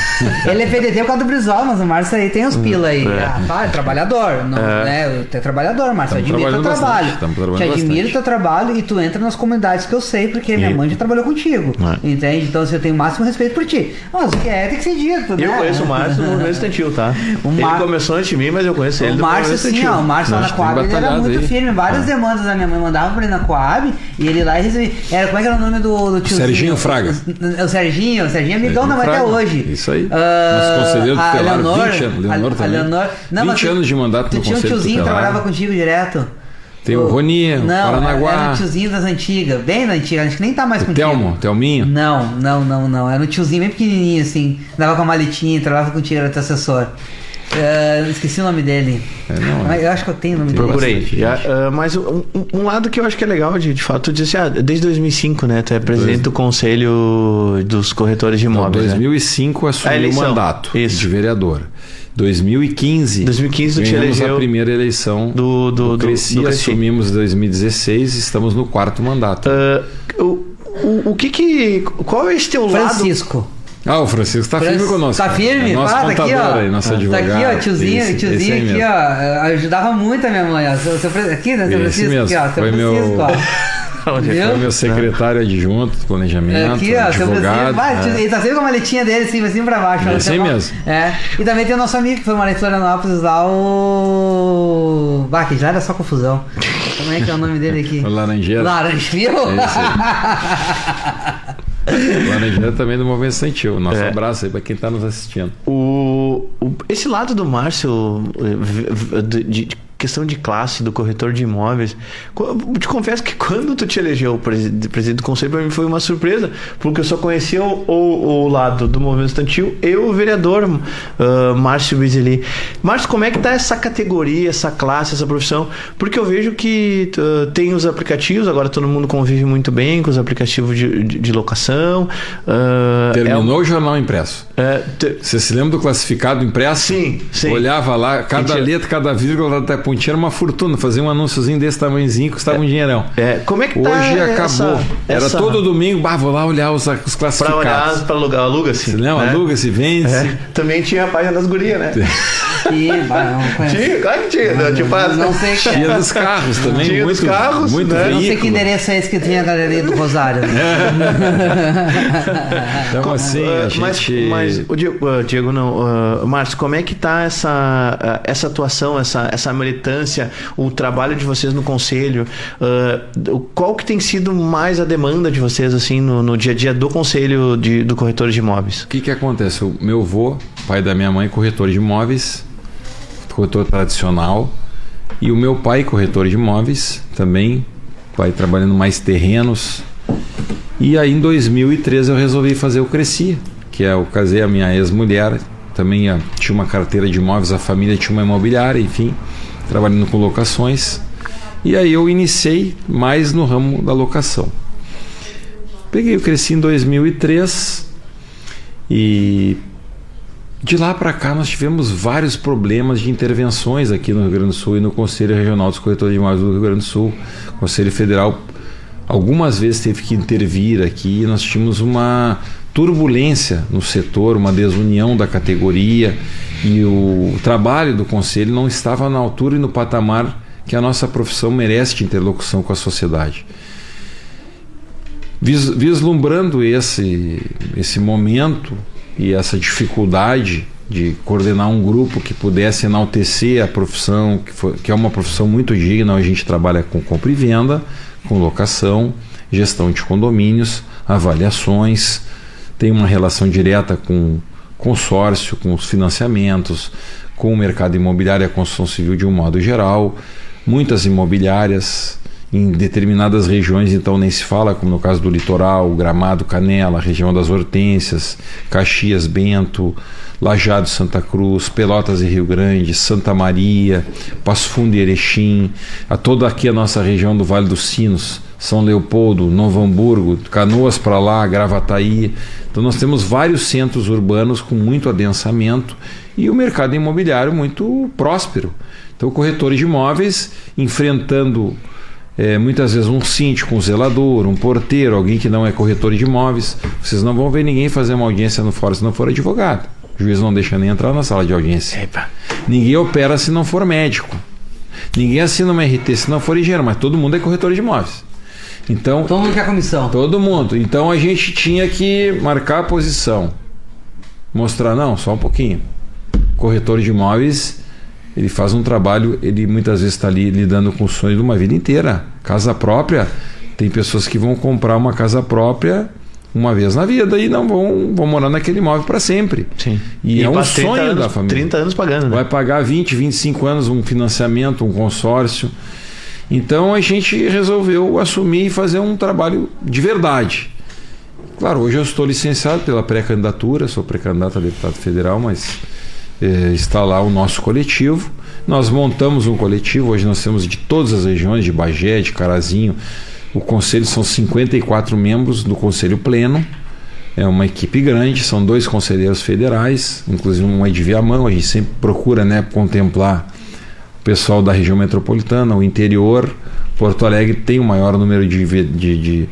Ele é PDT por causa do Brizola, mas o Márcio aí tem os pila aí. É trabalhador. Não, né? Tu é trabalhador, Márcio. Admiro o teu trabalho. Te admiro o teu trabalho e tu entra nas comunidades que eu sei, porque minha mãe já trabalhou contigo. Entende? Então eu tenho o máximo respeito por ti. Mas o que tem que ser dito, né? Eu conheço o Márcio no movimento estudantil, tá? Ele começou antes de mim, mas eu conheço ele. O Márcio, sim, o Márcio lá na Coab, ele era muito firme. Várias demandas da minha mãe mandavam pra ele na Coab e ele lá resolvia. Como é que era o nome do tiozinho? Serginho Fraga. O Serginho é amigão da mãe até hoje. Isso aí. Nosso conselheiro tutelar, 20 anos. Leonor também. 20 anos de mandato no conselho tutelar. Tu tinha um tiozinho que trabalhava contigo direto. Tem o Roninha, o Paranaguá. Era o tiozinho das antigas, bem da antiga, acho que nem tá mais contigo. Telminho? Não. Era um tiozinho bem pequenininho, assim. Dava com a maletinha, trabalhava contigo, era teu assessor. Esqueci o nome dele. Eu acho que eu tenho o nome dele. Procurei. Mas um lado que eu acho que é legal, de fato, tu disse, desde 2005, né? Tu é presidente do Conselho dos Corretores de Imóveis. Em 2005 assumi o mandato de vereador. 2015 tu te elegeu a primeira eleição do Cresci, assumimos em 2016 e estamos no 4º mandato. Qual é esse teu lado? Francisco. O Francisco tá firme conosco. Tá firme? Nosso contador tá aqui, ó. Aí, nosso advogado. Tá aqui, ó, tiozinho aqui, ó. Ajudava muito a minha mãe, ó. Aqui, né, seu Francisco? Mesmo. Aqui, ó. Seu Foi Francisco, ó. Foi meu secretário adjunto de planejamento, aqui, ó, advogado. Ele tá sempre com a maletinha dele, assim pra baixo. Assim mesmo. E também tem o nosso amigo que foi morar em Florianópolis lá, o... que já era só confusão. Como é que é o nome dele aqui? O Laranjeiro. Laranjeiro? Laranjeiro também do Movimento Estudantil. Nosso abraço aí pra quem tá nos assistindo. Esse lado do Márcio, de questão de classe do corretor de imóveis, te confesso que quando tu te elegeu presidente do conselho, para mim foi uma surpresa, porque eu só conhecia o lado do movimento estudantil e o vereador Márcio Bizili. Márcio, como é que tá essa categoria, essa classe, essa profissão? Porque eu vejo que tem os aplicativos, agora todo mundo convive muito bem com os aplicativos de locação. Terminou o jornal impresso. Você se lembra do classificado impresso? Sim. Olhava lá, cada letra, cada vírgula, até pontinha era uma fortuna. Fazia um anúnciozinho desse tamanhozinho, custava um dinheirão. Como é que tá? Hoje acabou. Era todo domingo, vou lá olhar os classificados. Pra alugar, aluga-se. Você lembra? Né? Aluga-se, vende-se. Também tinha a página das gurias, né? Claro que tinha. Não sei que tinha dos carros também. Tinha muito, dos carros. Muito né? Não sei que endereço é esse que tinha a galeria do Rosário. Então assim, a gente... Mas Diego, não. Márcio, como é que tá essa atuação, essa militância, o trabalho de vocês no conselho? Qual que tem sido mais a demanda de vocês assim no dia a dia do conselho do corretor de imóveis? O que acontece? O meu avô, pai da minha mãe, corretor de imóveis, corretor tradicional, e o meu pai, corretor de imóveis, também, pai trabalhando mais terrenos. E aí em 2013 eu resolvi fazer o Cresci, que eu casei a minha ex-mulher, também tinha uma carteira de imóveis, a família tinha uma imobiliária, enfim, trabalhando com locações. E aí eu iniciei mais no ramo da locação. Peguei o Cresci em 2003 e de lá para cá nós tivemos vários problemas de intervenções aqui no Rio Grande do Sul e no Conselho Regional dos Corretores de Imóveis do Rio Grande do Sul. O Conselho Federal algumas vezes teve que intervir aqui e nós tínhamos uma turbulência no setor, uma desunião da categoria e o trabalho do Conselho não estava na altura e no patamar que a nossa profissão merece de interlocução com a sociedade. Vislumbrando esse momento e essa dificuldade de coordenar um grupo que pudesse enaltecer a profissão, que é uma profissão muito digna, a gente trabalha com compra e venda, com locação, gestão de condomínios, avaliações, tem uma relação direta com consórcio, com os financiamentos, com o mercado imobiliário e a construção civil de um modo geral, muitas imobiliárias em determinadas regiões, então nem se fala, como no caso do litoral, Gramado, Canela, região das Hortênsias, Caxias, Bento, Lajeado, Santa Cruz, Pelotas e Rio Grande, Santa Maria, Passo Fundo e Erechim, toda aqui a nossa região do Vale dos Sinos, São Leopoldo, Novo Hamburgo, Canoas para lá, Gravataí. Então nós temos vários centros urbanos com muito adensamento e o mercado imobiliário muito próspero. Então corretores de imóveis enfrentando muitas vezes um síndico, um zelador, um porteiro, alguém que não é corretor de imóveis. Vocês não vão ver ninguém fazer uma audiência no fórum se não for advogado. O juiz não deixa nem entrar na sala de audiência. Epa. Ninguém opera se não for médico. Ninguém assina uma RT se não for engenheiro, mas todo mundo é corretor de imóveis. Então, todo mundo quer comissão. Todo mundo. Então a gente tinha que marcar a posição. Mostrar, não, só um pouquinho. Corretor de imóveis, ele faz um trabalho, ele muitas vezes está ali lidando com o sonho de uma vida inteira. Casa própria, tem pessoas que vão comprar uma casa própria uma vez na vida e não vão morar naquele imóvel para sempre. Sim. E é um sonho da família. 30 anos pagando, né? Vai pagar 20, 25 anos um financiamento, um consórcio. Então a gente resolveu assumir e fazer um trabalho de verdade. Claro, hoje eu estou licenciado pela pré-candidatura, sou pré-candidato a deputado federal, mas está lá o nosso coletivo. Nós montamos um coletivo, hoje nós temos de todas as regiões, de Bagé, de Carazinho. O conselho são 54 membros do conselho pleno. É uma equipe grande, são 2 conselheiros federais, inclusive um é de Viamão. A gente sempre procura, né, contemplar o pessoal da região metropolitana, o interior. Porto Alegre tem o maior número de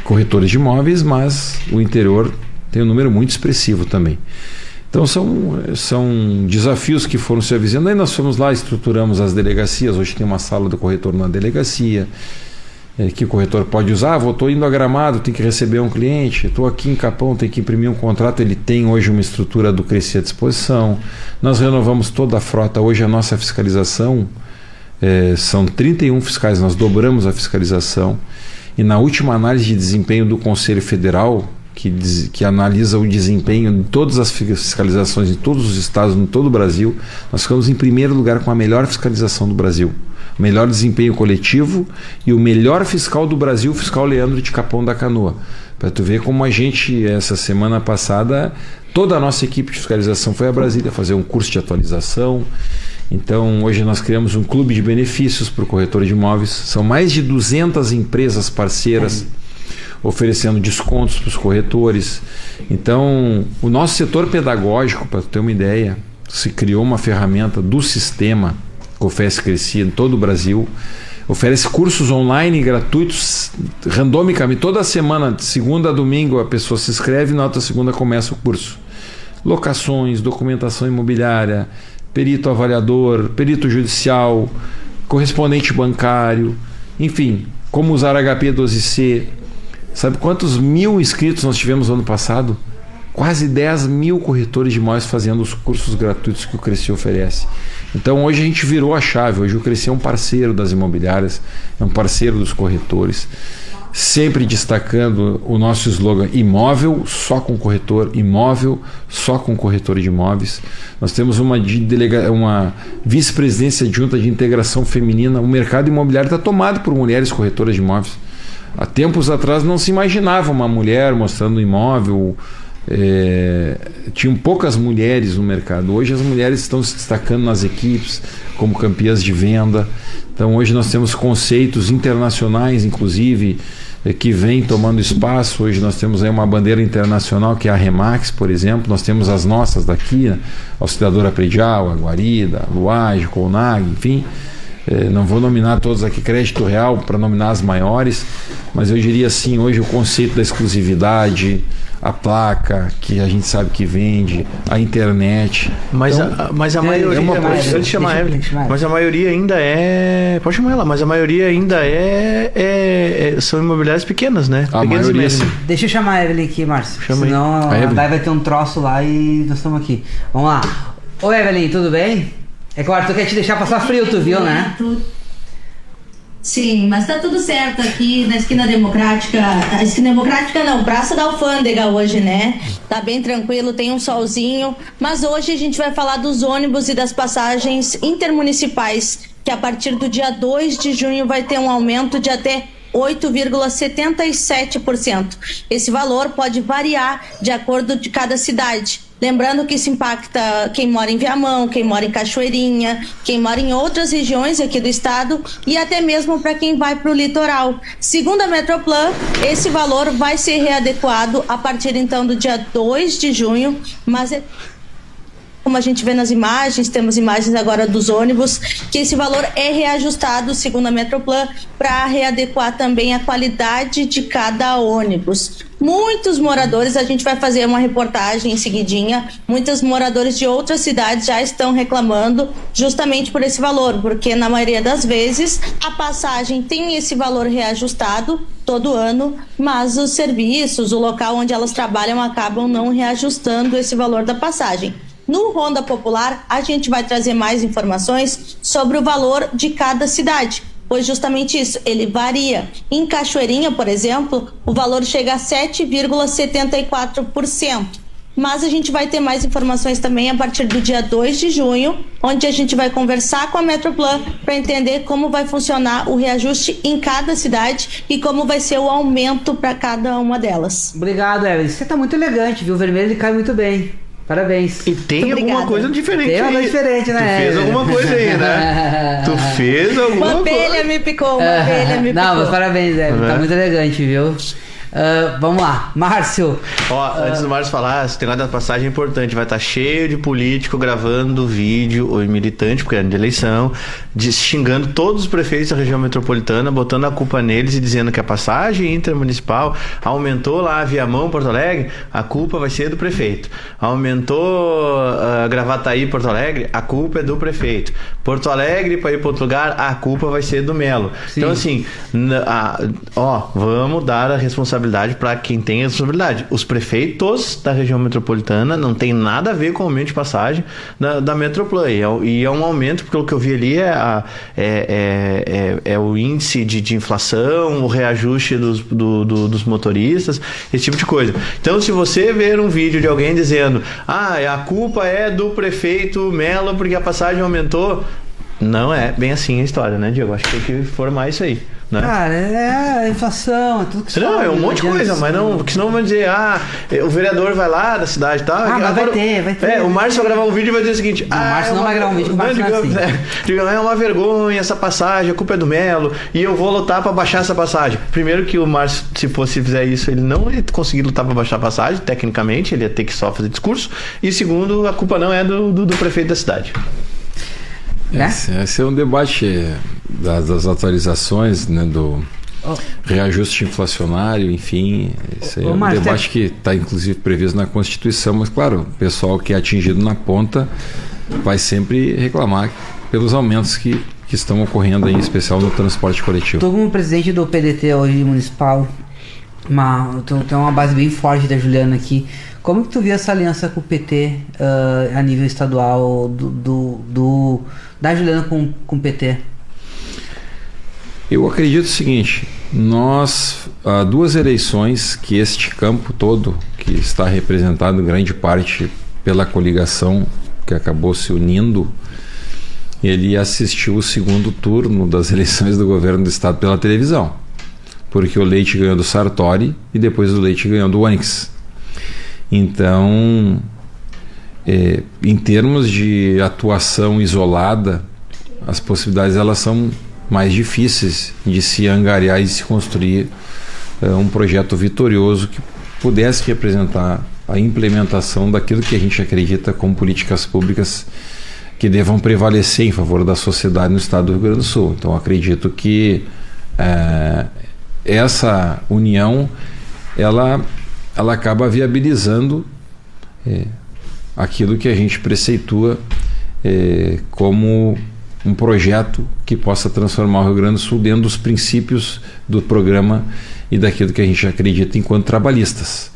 corretores de imóveis, mas o interior tem um número muito expressivo também. Então são desafios que foram se avisando. Aí nós fomos lá, estruturamos as delegacias. Hoje tem uma sala do corretor na delegacia, que o corretor pode usar. Estou indo a Gramado, tem que receber um cliente. Estou aqui em Capão, tem que imprimir um contrato. Ele tem hoje uma estrutura do Cresci à disposição. Nós renovamos toda a frota. Hoje a nossa fiscalização são 31 fiscais. Nós dobramos a fiscalização. E na última análise de desempenho do Conselho Federal, que analisa o desempenho de todas as fiscalizações em todos os estados, em todo o Brasil, nós ficamos em primeiro lugar com a melhor fiscalização do Brasil, o melhor desempenho coletivo e o melhor fiscal do Brasil, o fiscal Leandro de Capão da Canoa. Para tu ver como a gente, essa semana passada, toda a nossa equipe de fiscalização foi a Brasília fazer um curso de atualização. Então hoje nós criamos um clube de benefícios para o corretor de imóveis. São mais de 200 empresas parceiras oferecendo descontos para os corretores. Então, o nosso setor pedagógico, para ter uma ideia, se criou uma ferramenta do sistema COFES Cresci em todo o Brasil, oferece cursos online gratuitos, randomicamente, toda semana, de segunda a domingo, a pessoa se inscreve e na outra segunda começa o curso. Locações, documentação imobiliária, perito avaliador, perito judicial, correspondente bancário, enfim, como usar HP 12C. Sabe quantos mil inscritos nós tivemos no ano passado? Quase 10 mil corretores de imóveis fazendo os cursos gratuitos que o Cresci oferece. Então hoje a gente virou a chave. Hoje o Cresci é um parceiro das imobiliárias, é um parceiro dos corretores, sempre destacando o nosso slogan: imóvel só com corretor, imóvel só com corretor de imóveis. Nós temos uma vice-presidência adjunta de integração feminina. O mercado imobiliário está tomado por mulheres corretoras de imóveis. Há tempos atrás não se imaginava uma mulher mostrando imóvel, tinham poucas mulheres no mercado. Hoje as mulheres estão se destacando nas equipes como campeãs de venda. Então hoje nós temos conceitos internacionais, inclusive, que vêm tomando espaço. Hoje nós temos aí uma bandeira internacional que é a Remax, por exemplo. Nós temos as nossas daqui, né? Auxiliadora Predial, a Guarida, a Luage, Colnag, enfim. Não vou nominar todos aqui, Crédito Real, para nominar as maiores, mas eu diria assim, hoje o conceito da exclusividade, a placa, que a gente sabe que vende, a internet. Mas a maioria... Mas a maioria ainda é... Pode chamar ela, mas a maioria ainda são imobiliárias pequenas, né? A maioria, sim. Deixa eu chamar a Evelyn aqui, Márcio. Senão vai ter um troço lá e nós estamos aqui. Vamos lá. Oi, Evelyn, tudo bem? É claro, tu quer te deixar passar frio, tu viu, né? Sim, mas tá tudo certo aqui na Esquina Democrática. A Esquina Democrática não, Praça da Alfândega hoje, né? Tá bem tranquilo, tem um solzinho. Mas hoje a gente vai falar dos ônibus e das passagens intermunicipais, que a partir do dia 2 de junho vai ter um aumento de até 8,77%. Esse valor pode variar de acordo com cada cidade. Lembrando que isso impacta quem mora em Viamão, quem mora em Cachoeirinha, quem mora em outras regiões aqui do estado e até mesmo para quem vai para o litoral. Segundo a Metroplan, esse valor vai ser readequado a partir então do dia 2 de junho, mas como a gente vê nas imagens, temos imagens agora dos ônibus, que esse valor é reajustado, segundo a Metroplan, para readequar também a qualidade de cada ônibus. Muitos moradores, a gente vai fazer uma reportagem em seguidinha, muitos moradores de outras cidades já estão reclamando justamente por esse valor, porque na maioria das vezes a passagem tem esse valor reajustado todo ano, mas os serviços, o local onde elas trabalham acabam não reajustando esse valor da passagem. No Ronda Popular, a gente vai trazer mais informações sobre o valor de cada cidade, pois justamente isso, ele varia. Em Cachoeirinha, por exemplo, o valor chega a 7,74%. Mas a gente vai ter mais informações também a partir do dia 2 de junho, onde a gente vai conversar com a Metroplan para entender como vai funcionar o reajuste em cada cidade e como vai ser o aumento para cada uma delas. Obrigado, Evelyn. Você tá muito elegante, viu? O vermelho ele cai muito bem. Parabéns. E tem alguma coisa diferente aí. Tem uma coisa diferente, né? Tu fez alguma coisa aí, né? Tu fez alguma coisa. Uma abelha me picou, uma abelha me picou. Não, mas parabéns, Evelyn. Tá muito elegante, viu? Vamos lá, Márcio. Antes do Márcio falar, esse negócio da passagem é importante. Vai estar cheio de político gravando vídeo, ou militante, porque é de eleição, xingando todos os prefeitos da região metropolitana, botando a culpa neles e dizendo que a passagem intermunicipal aumentou lá a Viamão, Porto Alegre, a culpa vai ser do prefeito. Aumentou Gravataí, Porto Alegre, a culpa é do prefeito. Porto Alegre, para ir para outro lugar, a culpa vai ser do Melo. Sim. Então, assim, vamos dar a responsabilidade para quem tem a responsabilidade. Os prefeitos da região metropolitana não tem nada a ver com o aumento de passagem da Metroplan. E é um aumento, pelo que eu vi ali, é o índice de inflação, o reajuste dos motoristas, esse tipo de coisa. Então, se você ver um vídeo de alguém dizendo a culpa é do prefeito Melo porque a passagem aumentou, não é bem assim a história, né, Diego? Acho que tem que formar isso aí. Né? Cara, é a inflação, é tudo que não, é um monte de coisa, mas não, porque senão vão dizer, o vereador vai lá da cidade e tal. Mas vai ter. O Márcio vai gravar um vídeo e vai dizer o seguinte: o Márcio não vai gravar um vídeo, o Márcio não é assim. É uma vergonha essa passagem, a culpa é do Melo, e eu vou lutar pra baixar essa passagem. Primeiro que o Márcio, se fizer isso, ele não ia conseguir lutar pra baixar a passagem, tecnicamente, ele ia ter que só fazer discurso. E segundo, a culpa não é do prefeito da cidade. Esse é um debate das atualizações, né, do reajuste inflacionário, enfim. Esse é um debate que está inclusive previsto na Constituição, mas claro, o pessoal que é atingido na ponta vai sempre reclamar pelos aumentos que estão ocorrendo aí, em especial no transporte coletivo. Tu, como presidente do PDT hoje municipal, tem uma base bem forte da Juliana aqui. Como que tu viu essa aliança com o PT a nível estadual da Juliana com o PT? Eu acredito o seguinte: nós, há 2 eleições que este campo todo, que está representado em grande parte pela coligação que acabou se unindo, ele assistiu o segundo turno das eleições do governo do estado pela televisão, porque o Leite ganhou do Sartori e depois o Leite ganhou do Onyx. Então, em termos de atuação isolada, as possibilidades elas são mais difíceis de se angariar e se construir um projeto vitorioso que pudesse representar a implementação daquilo que a gente acredita como políticas públicas que devam prevalecer em favor da sociedade no estado do Rio Grande do Sul. Então, acredito que essa união ela acaba viabilizando aquilo que a gente preceitua como um projeto que possa transformar o Rio Grande do Sul dentro dos princípios do programa e daquilo que a gente acredita enquanto trabalhistas.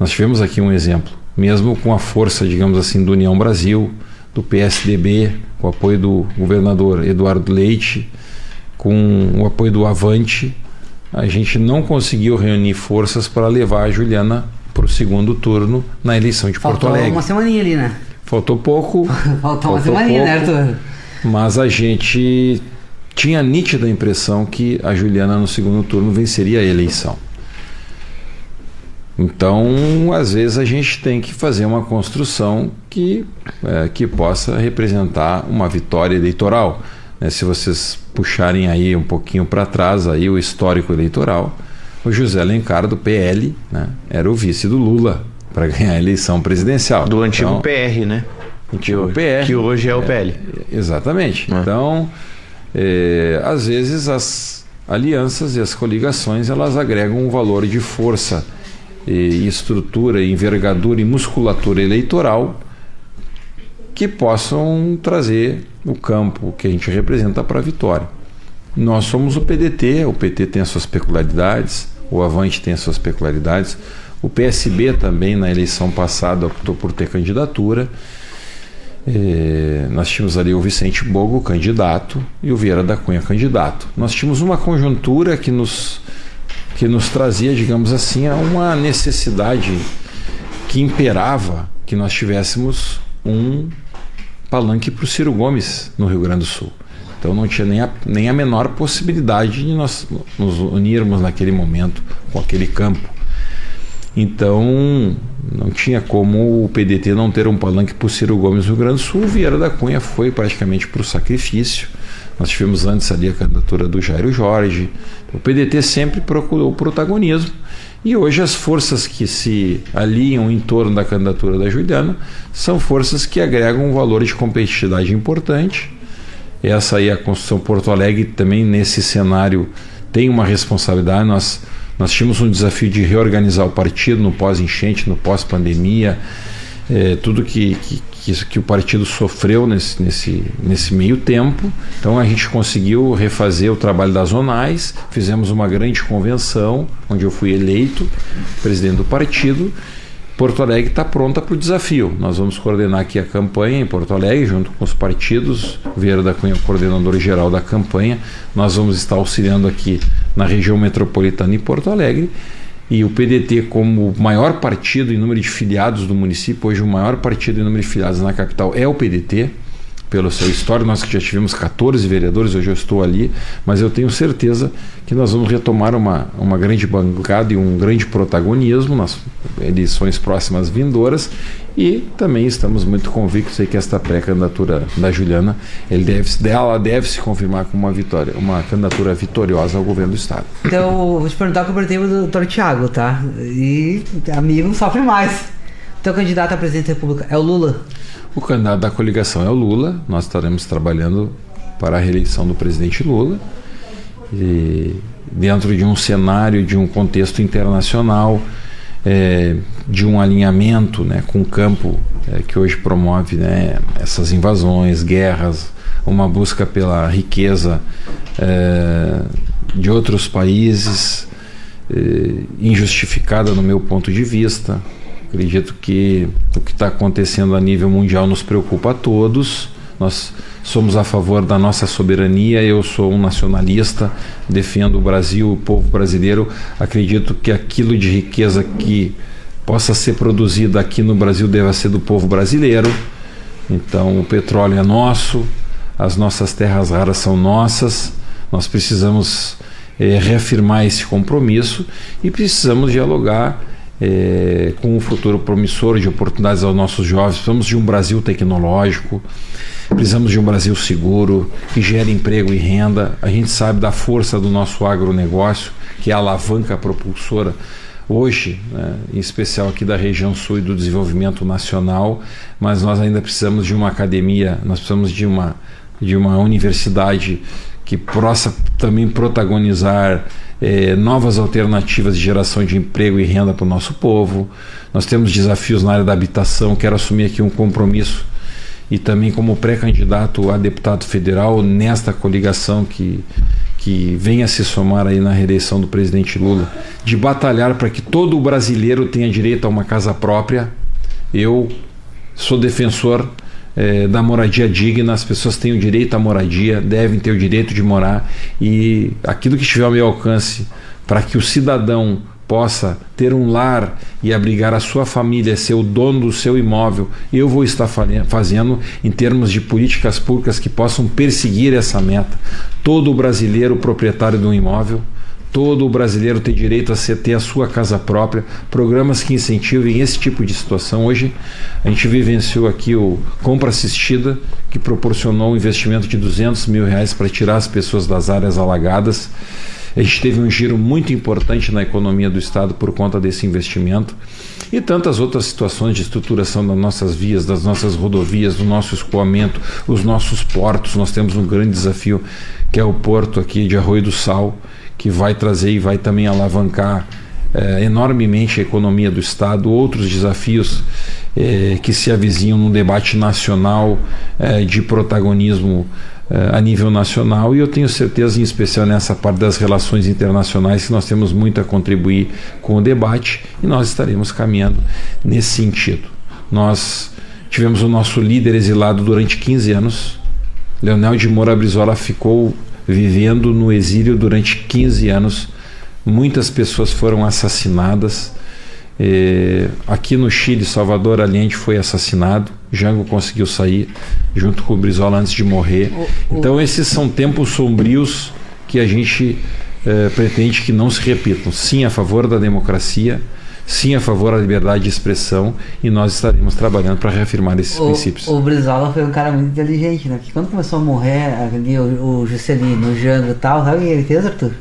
Nós tivemos aqui um exemplo, mesmo com a força, digamos assim, do União Brasil, do PSDB, com o apoio do governador Eduardo Leite, com o apoio do Avante, a gente não conseguiu reunir forças para levar a Juliana para o segundo turno na eleição de Porto Alegre. Faltou uma semaninha ali, né? Faltou pouco. Faltou uma semaninha, né, Arthur? Mas a gente tinha a nítida impressão que a Juliana no segundo turno venceria a eleição. Então, às vezes a gente tem que fazer uma construção que possa representar uma vitória eleitoral. Se vocês puxarem aí um pouquinho para trás aí o histórico eleitoral, o José Alencar do PL, né, era o vice do Lula para ganhar a eleição presidencial. Do antigo PR, né? Antigo PR. Que hoje é o PL. Exatamente. Então, às vezes as alianças e as coligações, elas agregam um valor de força e estrutura, envergadura e musculatura eleitoral que possam trazer o campo que a gente representa para a vitória. Nós somos o PDT, o PT tem as suas peculiaridades, o Avante tem as suas peculiaridades, o PSB também na eleição passada optou por ter candidatura. Nós tínhamos ali o Vicente Bogo candidato e o Vieira da Cunha candidato. Nós tínhamos uma conjuntura que nos trazia, digamos assim, a uma necessidade que imperava que nós tivéssemos um palanque para o Ciro Gomes no Rio Grande do Sul. Então não tinha nem a menor possibilidade de nós nos unirmos naquele momento com aquele campo. Então não tinha como o PDT não ter um palanque para o Ciro Gomes no Rio Grande do Sul. O Vieira da Cunha foi praticamente para o sacrifício. Nós tivemos antes ali a candidatura do Jairo Jorge. O PDT sempre procurou o protagonismo. E hoje as forças que se alinham em torno da candidatura da Juliana são forças que agregam um valor de competitividade importante. Essa aí, a construção Porto Alegre, também nesse cenário tem uma responsabilidade. Nós tínhamos um desafio de reorganizar o partido no pós-enchente, no pós-pandemia, tudo que o partido sofreu nesse meio tempo. Então a gente conseguiu refazer o trabalho das zonais, fizemos uma grande convenção, onde eu fui eleito presidente do partido. Porto Alegre está pronta para o desafio. Nós vamos coordenar aqui a campanha em Porto Alegre, junto com os partidos. O Vieira da Cunha, coordenador geral da campanha. Nós vamos estar auxiliando aqui na região metropolitana e Porto Alegre. E o PDT, como o maior partido em número de filiados do município, hoje o maior partido em número de filiados na capital é o PDT. Pelo seu histórico, nós que já tivemos 14 vereadores, hoje eu estou ali, mas eu tenho certeza que nós vamos retomar uma grande bancada e um grande protagonismo nas eleições próximas vindouras, e também estamos muito convictos aí que esta pré-candidatura da Juliana, ela deve se confirmar como uma candidatura vitoriosa ao governo do estado. Então, vou te perguntar que eu perguntei do doutor Thiago, tá? E amigo sofre mais. Então, o candidato à presidência da República é o Lula? O candidato da coligação é o Lula. Nós estaremos trabalhando para a reeleição do presidente Lula, e dentro de um cenário, de um contexto internacional, de um alinhamento, né, com o campo que hoje promove, né, essas invasões, guerras, uma busca pela riqueza de outros países, injustificada no meu ponto de vista. Acredito que o que está acontecendo a nível mundial nos preocupa a todos. Nós somos a favor da nossa soberania. Eu sou um nacionalista, defendo o Brasil, o povo brasileiro. Acredito que aquilo de riqueza que possa ser produzido aqui no Brasil deva ser do povo brasileiro. Então o petróleo é nosso, as nossas terras raras são nossas. Nós precisamos reafirmar esse compromisso e precisamos dialogar com um futuro promissor de oportunidades aos nossos jovens. Precisamos de um Brasil tecnológico, precisamos de um Brasil seguro, que gere emprego e renda. A gente sabe da força do nosso agronegócio, que é a alavanca propulsora hoje, né, em especial aqui da região sul e do desenvolvimento nacional, mas nós ainda precisamos de uma academia, nós precisamos de uma universidade que possa também protagonizar novas alternativas de geração de emprego e renda para o nosso povo. Nós temos desafios na área da habitação. Quero assumir aqui um compromisso e também como pré-candidato a deputado federal nesta coligação que venha se somar aí na reeleição do presidente Lula, de batalhar para que todo brasileiro tenha direito a uma casa própria. Eu sou defensor da moradia digna. As pessoas têm o direito à moradia, devem ter o direito de morar, e aquilo que estiver ao meu alcance para que o cidadão possa ter um lar e abrigar a sua família, ser o dono do seu imóvel, eu vou estar fazendo em termos de políticas públicas que possam perseguir essa meta. Todo brasileiro proprietário de um imóvel, todo brasileiro ter direito a ter a sua casa própria, programas que incentivem esse tipo de situação. Hoje a gente vivenciou aqui o Compra Assistida, que proporcionou um investimento de R$200 mil para tirar as pessoas das áreas alagadas. A gente teve um giro muito importante na economia do estado por conta desse investimento e tantas outras situações de estruturação das nossas vias, das nossas rodovias, do nosso escoamento, os nossos portos. Nós temos um grande desafio que é o porto aqui de Arroio do Sal, que vai trazer e vai também alavancar enormemente a economia do estado. Outros desafios que se avizinham num debate nacional de protagonismo a nível nacional, e eu tenho certeza, em especial nessa parte das relações internacionais, que nós temos muito a contribuir com o debate e nós estaremos caminhando nesse sentido. Nós tivemos o nosso líder exilado durante 15 anos. Leonel de Moura Brizola ficou vivendo no exílio durante 15 anos. Muitas pessoas foram assassinadas. Aqui no Chile, Salvador Allende foi assassinado. Jango conseguiu sair junto com o Brizola antes de morrer. Então esses são tempos sombrios que a gente pretende que não se repitam. Sim, a favor da democracia, sim, a favor da liberdade de expressão, e nós estaremos trabalhando para reafirmar esses princípios. O Brizola foi um cara muito inteligente, né? Porque quando começou a morrer ali o Juscelino, o Jango e tal, sabe o que ele fez, Arthur?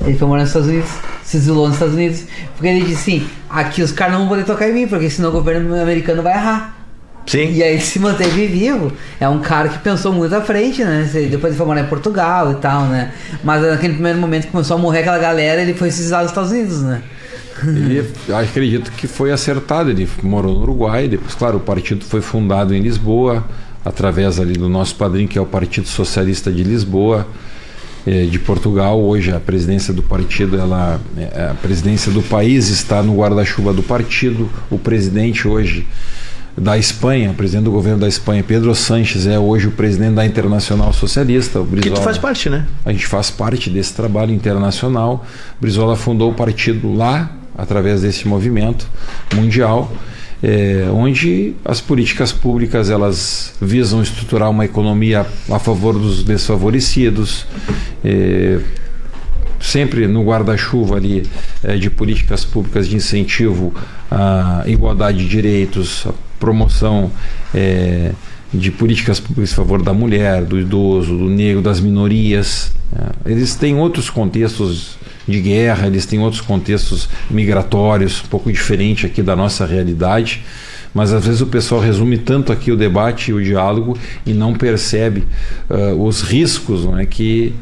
Ele foi morar nos Estados Unidos, se exilou nos Estados Unidos, porque ele disse assim: aqui os caras não vão poder tocar em mim, porque senão o governo americano vai errar. Sim. E aí ele se manteve vivo. É um cara que pensou muito à frente, né? Depois ele foi morar em Portugal e tal, né? Mas naquele primeiro momento que começou a morrer aquela galera, ele foi se exilar nos Estados Unidos, né? Ele, acredito que foi acertado. Ele morou no Uruguai, depois, claro, o partido foi fundado em Lisboa, através ali do nosso padrinho, que é o Partido Socialista de Lisboa, de Portugal. Hoje a presidência do partido, a presidência do país está no guarda-chuva do partido. O presidente hoje da Espanha, o presidente do governo da Espanha, Pedro Sánchez, é hoje o presidente da Internacional Socialista. O Brizola, que tu faz parte, né? A gente faz parte desse trabalho internacional. O Brizola fundou o partido lá, através desse movimento mundial, onde as políticas públicas elas visam estruturar uma economia a favor dos desfavorecidos, sempre no guarda-chuva ali de políticas públicas de incentivo à igualdade de direitos, a promoção de políticas públicas a favor da mulher, do idoso, do negro, das minorias. Eles têm outros contextos de guerra, eles têm outros contextos migratórios, um pouco diferente aqui da nossa realidade, mas às vezes o pessoal resume tanto aqui o debate e o diálogo e não percebe os riscos, não é, que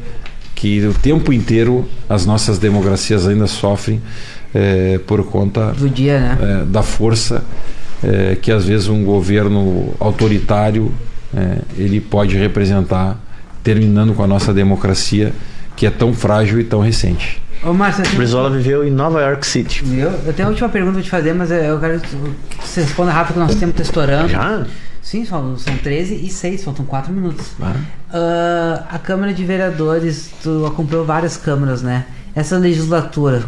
o tempo inteiro as nossas democracias ainda sofrem por conta do dia, né? Da força que às vezes um governo autoritário ele pode representar, terminando com a nossa democracia, que é tão frágil e tão recente. Ô, Márcio, Brizola viveu em Nova York City. Eu tenho a última pergunta para te fazer, mas eu quero que você responda rápido, que o nosso tempo está estourando. Já? Sim, são 13h06, faltam 4 minutos. A Câmara de Vereadores, tu acompanhou várias câmaras, né? Essa legislatura,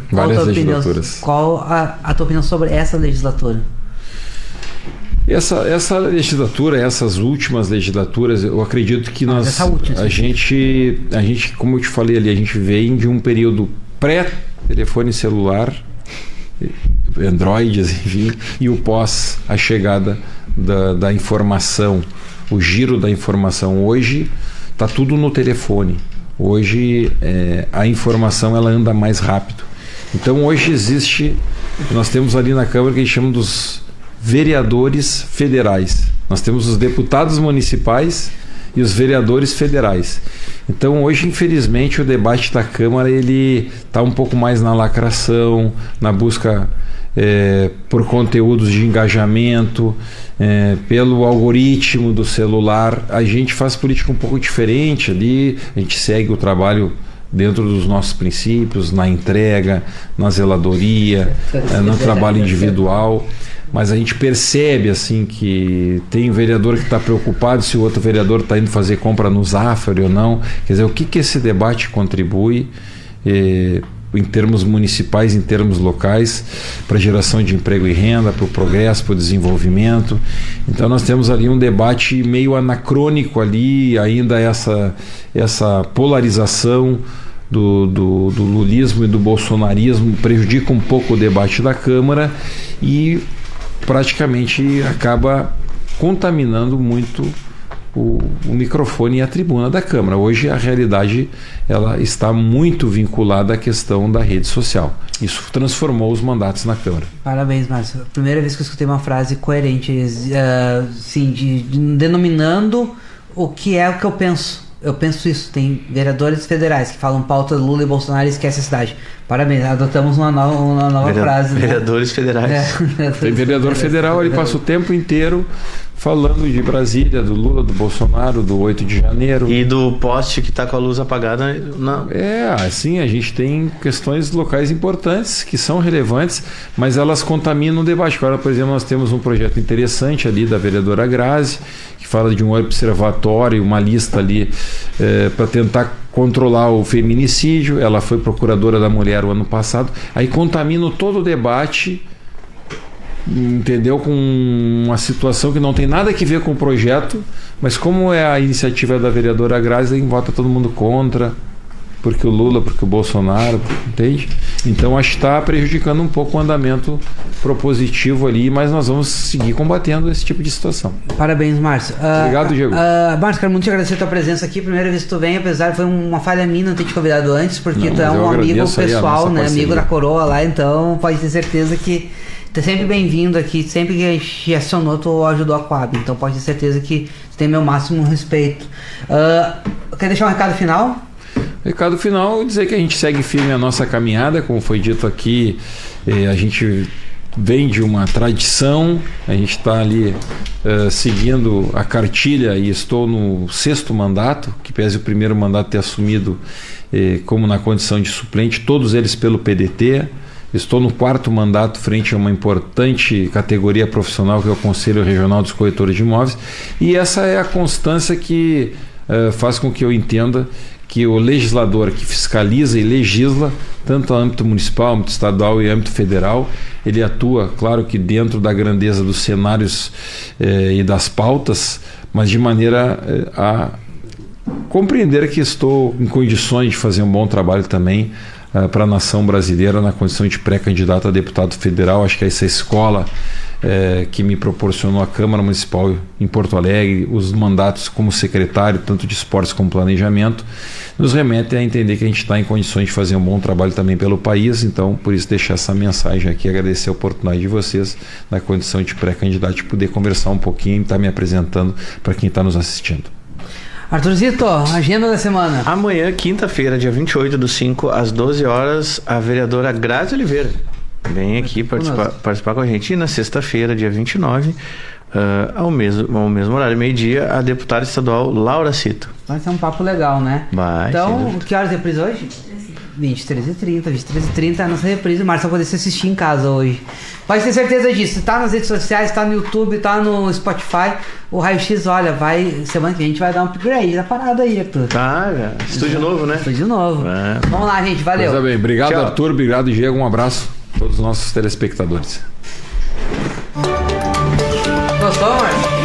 qual a tua opinião sobre essa legislatura? Essa legislatura, essas últimas legislaturas, eu acredito que a gente, como eu te falei ali, a gente vem de um período pré-telefone celular, Androids, enfim, e o pós a chegada da informação, o giro da informação. Hoje está tudo no telefone. Hoje a informação ela anda mais rápido. Então hoje nós temos ali na Câmara que a gente chama dos vereadores federais. Nós temos os deputados municipais e os vereadores federais. Então hoje, infelizmente, o debate da Câmara ele está um pouco mais na lacração, na busca por conteúdos de engajamento, pelo algoritmo do celular. A gente faz política um pouco diferente ali, a gente segue o trabalho dentro dos nossos princípios, na entrega, na zeladoria, no trabalho individual. Mas a gente percebe assim que tem um vereador que está preocupado se o outro vereador está indo fazer compra no Zafari ou não. Quer dizer, o que esse debate contribui em termos municipais, em termos locais, para a geração de emprego e renda, para o progresso, para o desenvolvimento. Então nós temos ali um debate meio anacrônico ali, ainda essa polarização do lulismo e do bolsonarismo prejudica um pouco o debate da Câmara e praticamente acaba contaminando muito o microfone e a tribuna da Câmara. Hoje a realidade ela está muito vinculada à questão da rede social. Isso transformou os mandatos na Câmara. Parabéns, Márcio. Primeira vez que eu escutei uma frase coerente, assim, denominando o que é o que eu penso. Eu penso isso. Tem vereadores federais que falam pauta Lula e Bolsonaro e esquece a cidade. Parabéns, adotamos uma nova frase. Vereadores federais. Tem vereador federal, ele passa o tempo inteiro falando de Brasília, do Lula, do Bolsonaro, do 8 de janeiro. E do poste que está com a luz apagada. Assim, a gente tem questões locais importantes, que são relevantes, mas elas contaminam o debate. Agora, por exemplo, nós temos um projeto interessante ali da vereadora Grazi, que fala de um observatório, uma lista ali para tentar controlar o feminicídio. Ela foi procuradora da mulher o ano passado. Aí contamina todo o debate, entendeu? Com uma situação que não tem nada a ver com o projeto, mas como é a iniciativa da vereadora Grazi, aí vota todo mundo contra, porque o Lula, porque o Bolsonaro, entende? Então acho que está prejudicando um pouco o andamento propositivo ali, mas nós vamos seguir combatendo esse tipo de situação. Parabéns, Márcio. Obrigado, Diego. Márcio, quero muito te agradecer a tua presença aqui. Primeira vez que tu vem, apesar foi uma falha minha não ter te convidado antes, porque tu é um amigo pessoal, né? Amigo da coroa lá, então pode ter certeza que tu é sempre bem-vindo aqui. Sempre que a gente acionou, tu ajudou a Coab, então pode ter certeza que tu tem meu máximo respeito. Quer deixar um recado final? Recado final, dizer que a gente segue firme a nossa caminhada, como foi dito aqui, a gente vem de uma tradição, a gente está ali seguindo a cartilha e estou no 6º mandato, que pese o primeiro mandato ter assumido como na condição de suplente, todos eles pelo PDT. Estou no 4º mandato frente a uma importante categoria profissional que é o Conselho Regional dos Corretores de Imóveis, e essa é a constância que faz com que eu entenda que o legislador que fiscaliza e legisla, tanto no âmbito municipal, âmbito estadual e âmbito federal, ele atua, claro que dentro da grandeza dos cenários e das pautas, mas de maneira a compreender que estou em condições de fazer um bom trabalho também para a nação brasileira na condição de pré-candidato a deputado federal. Acho que essa escola que me proporcionou a Câmara Municipal em Porto Alegre, os mandatos como secretário, tanto de esportes como planejamento, nos remetem a entender que a gente está em condições de fazer um bom trabalho também pelo país. Então, por isso, deixar essa mensagem aqui, agradecer a oportunidade de vocês, na condição de pré-candidato, de poder conversar um pouquinho e estar me apresentando para quem está nos assistindo. Arthurzito, agenda da semana. Amanhã, quinta-feira, dia 28/5, às 12 horas, a vereadora Grazi Oliveira vem aqui participar com a gente. E na sexta-feira, dia 29, ao mesmo horário, meio-dia, a deputada estadual Laura Cito. Vai ser um papo legal, né? Vai. Então, que horas de reprise hoje? 23h30, a nossa reprise. O Márcio vai poder se assistir em casa hoje. Pode ter certeza disso. Tá nas redes sociais, tá no YouTube, tá no Spotify. O Raio X, olha, semana que vem a gente vai dar um upgrade na parada aí, Arthur. Tá, estúdio novo, né? Estúdio novo. Vamos lá, gente, valeu. Pois bem, obrigado, tchau. Arthur, obrigado, Diego, um abraço a todos os nossos telespectadores. Gostou, Márcio?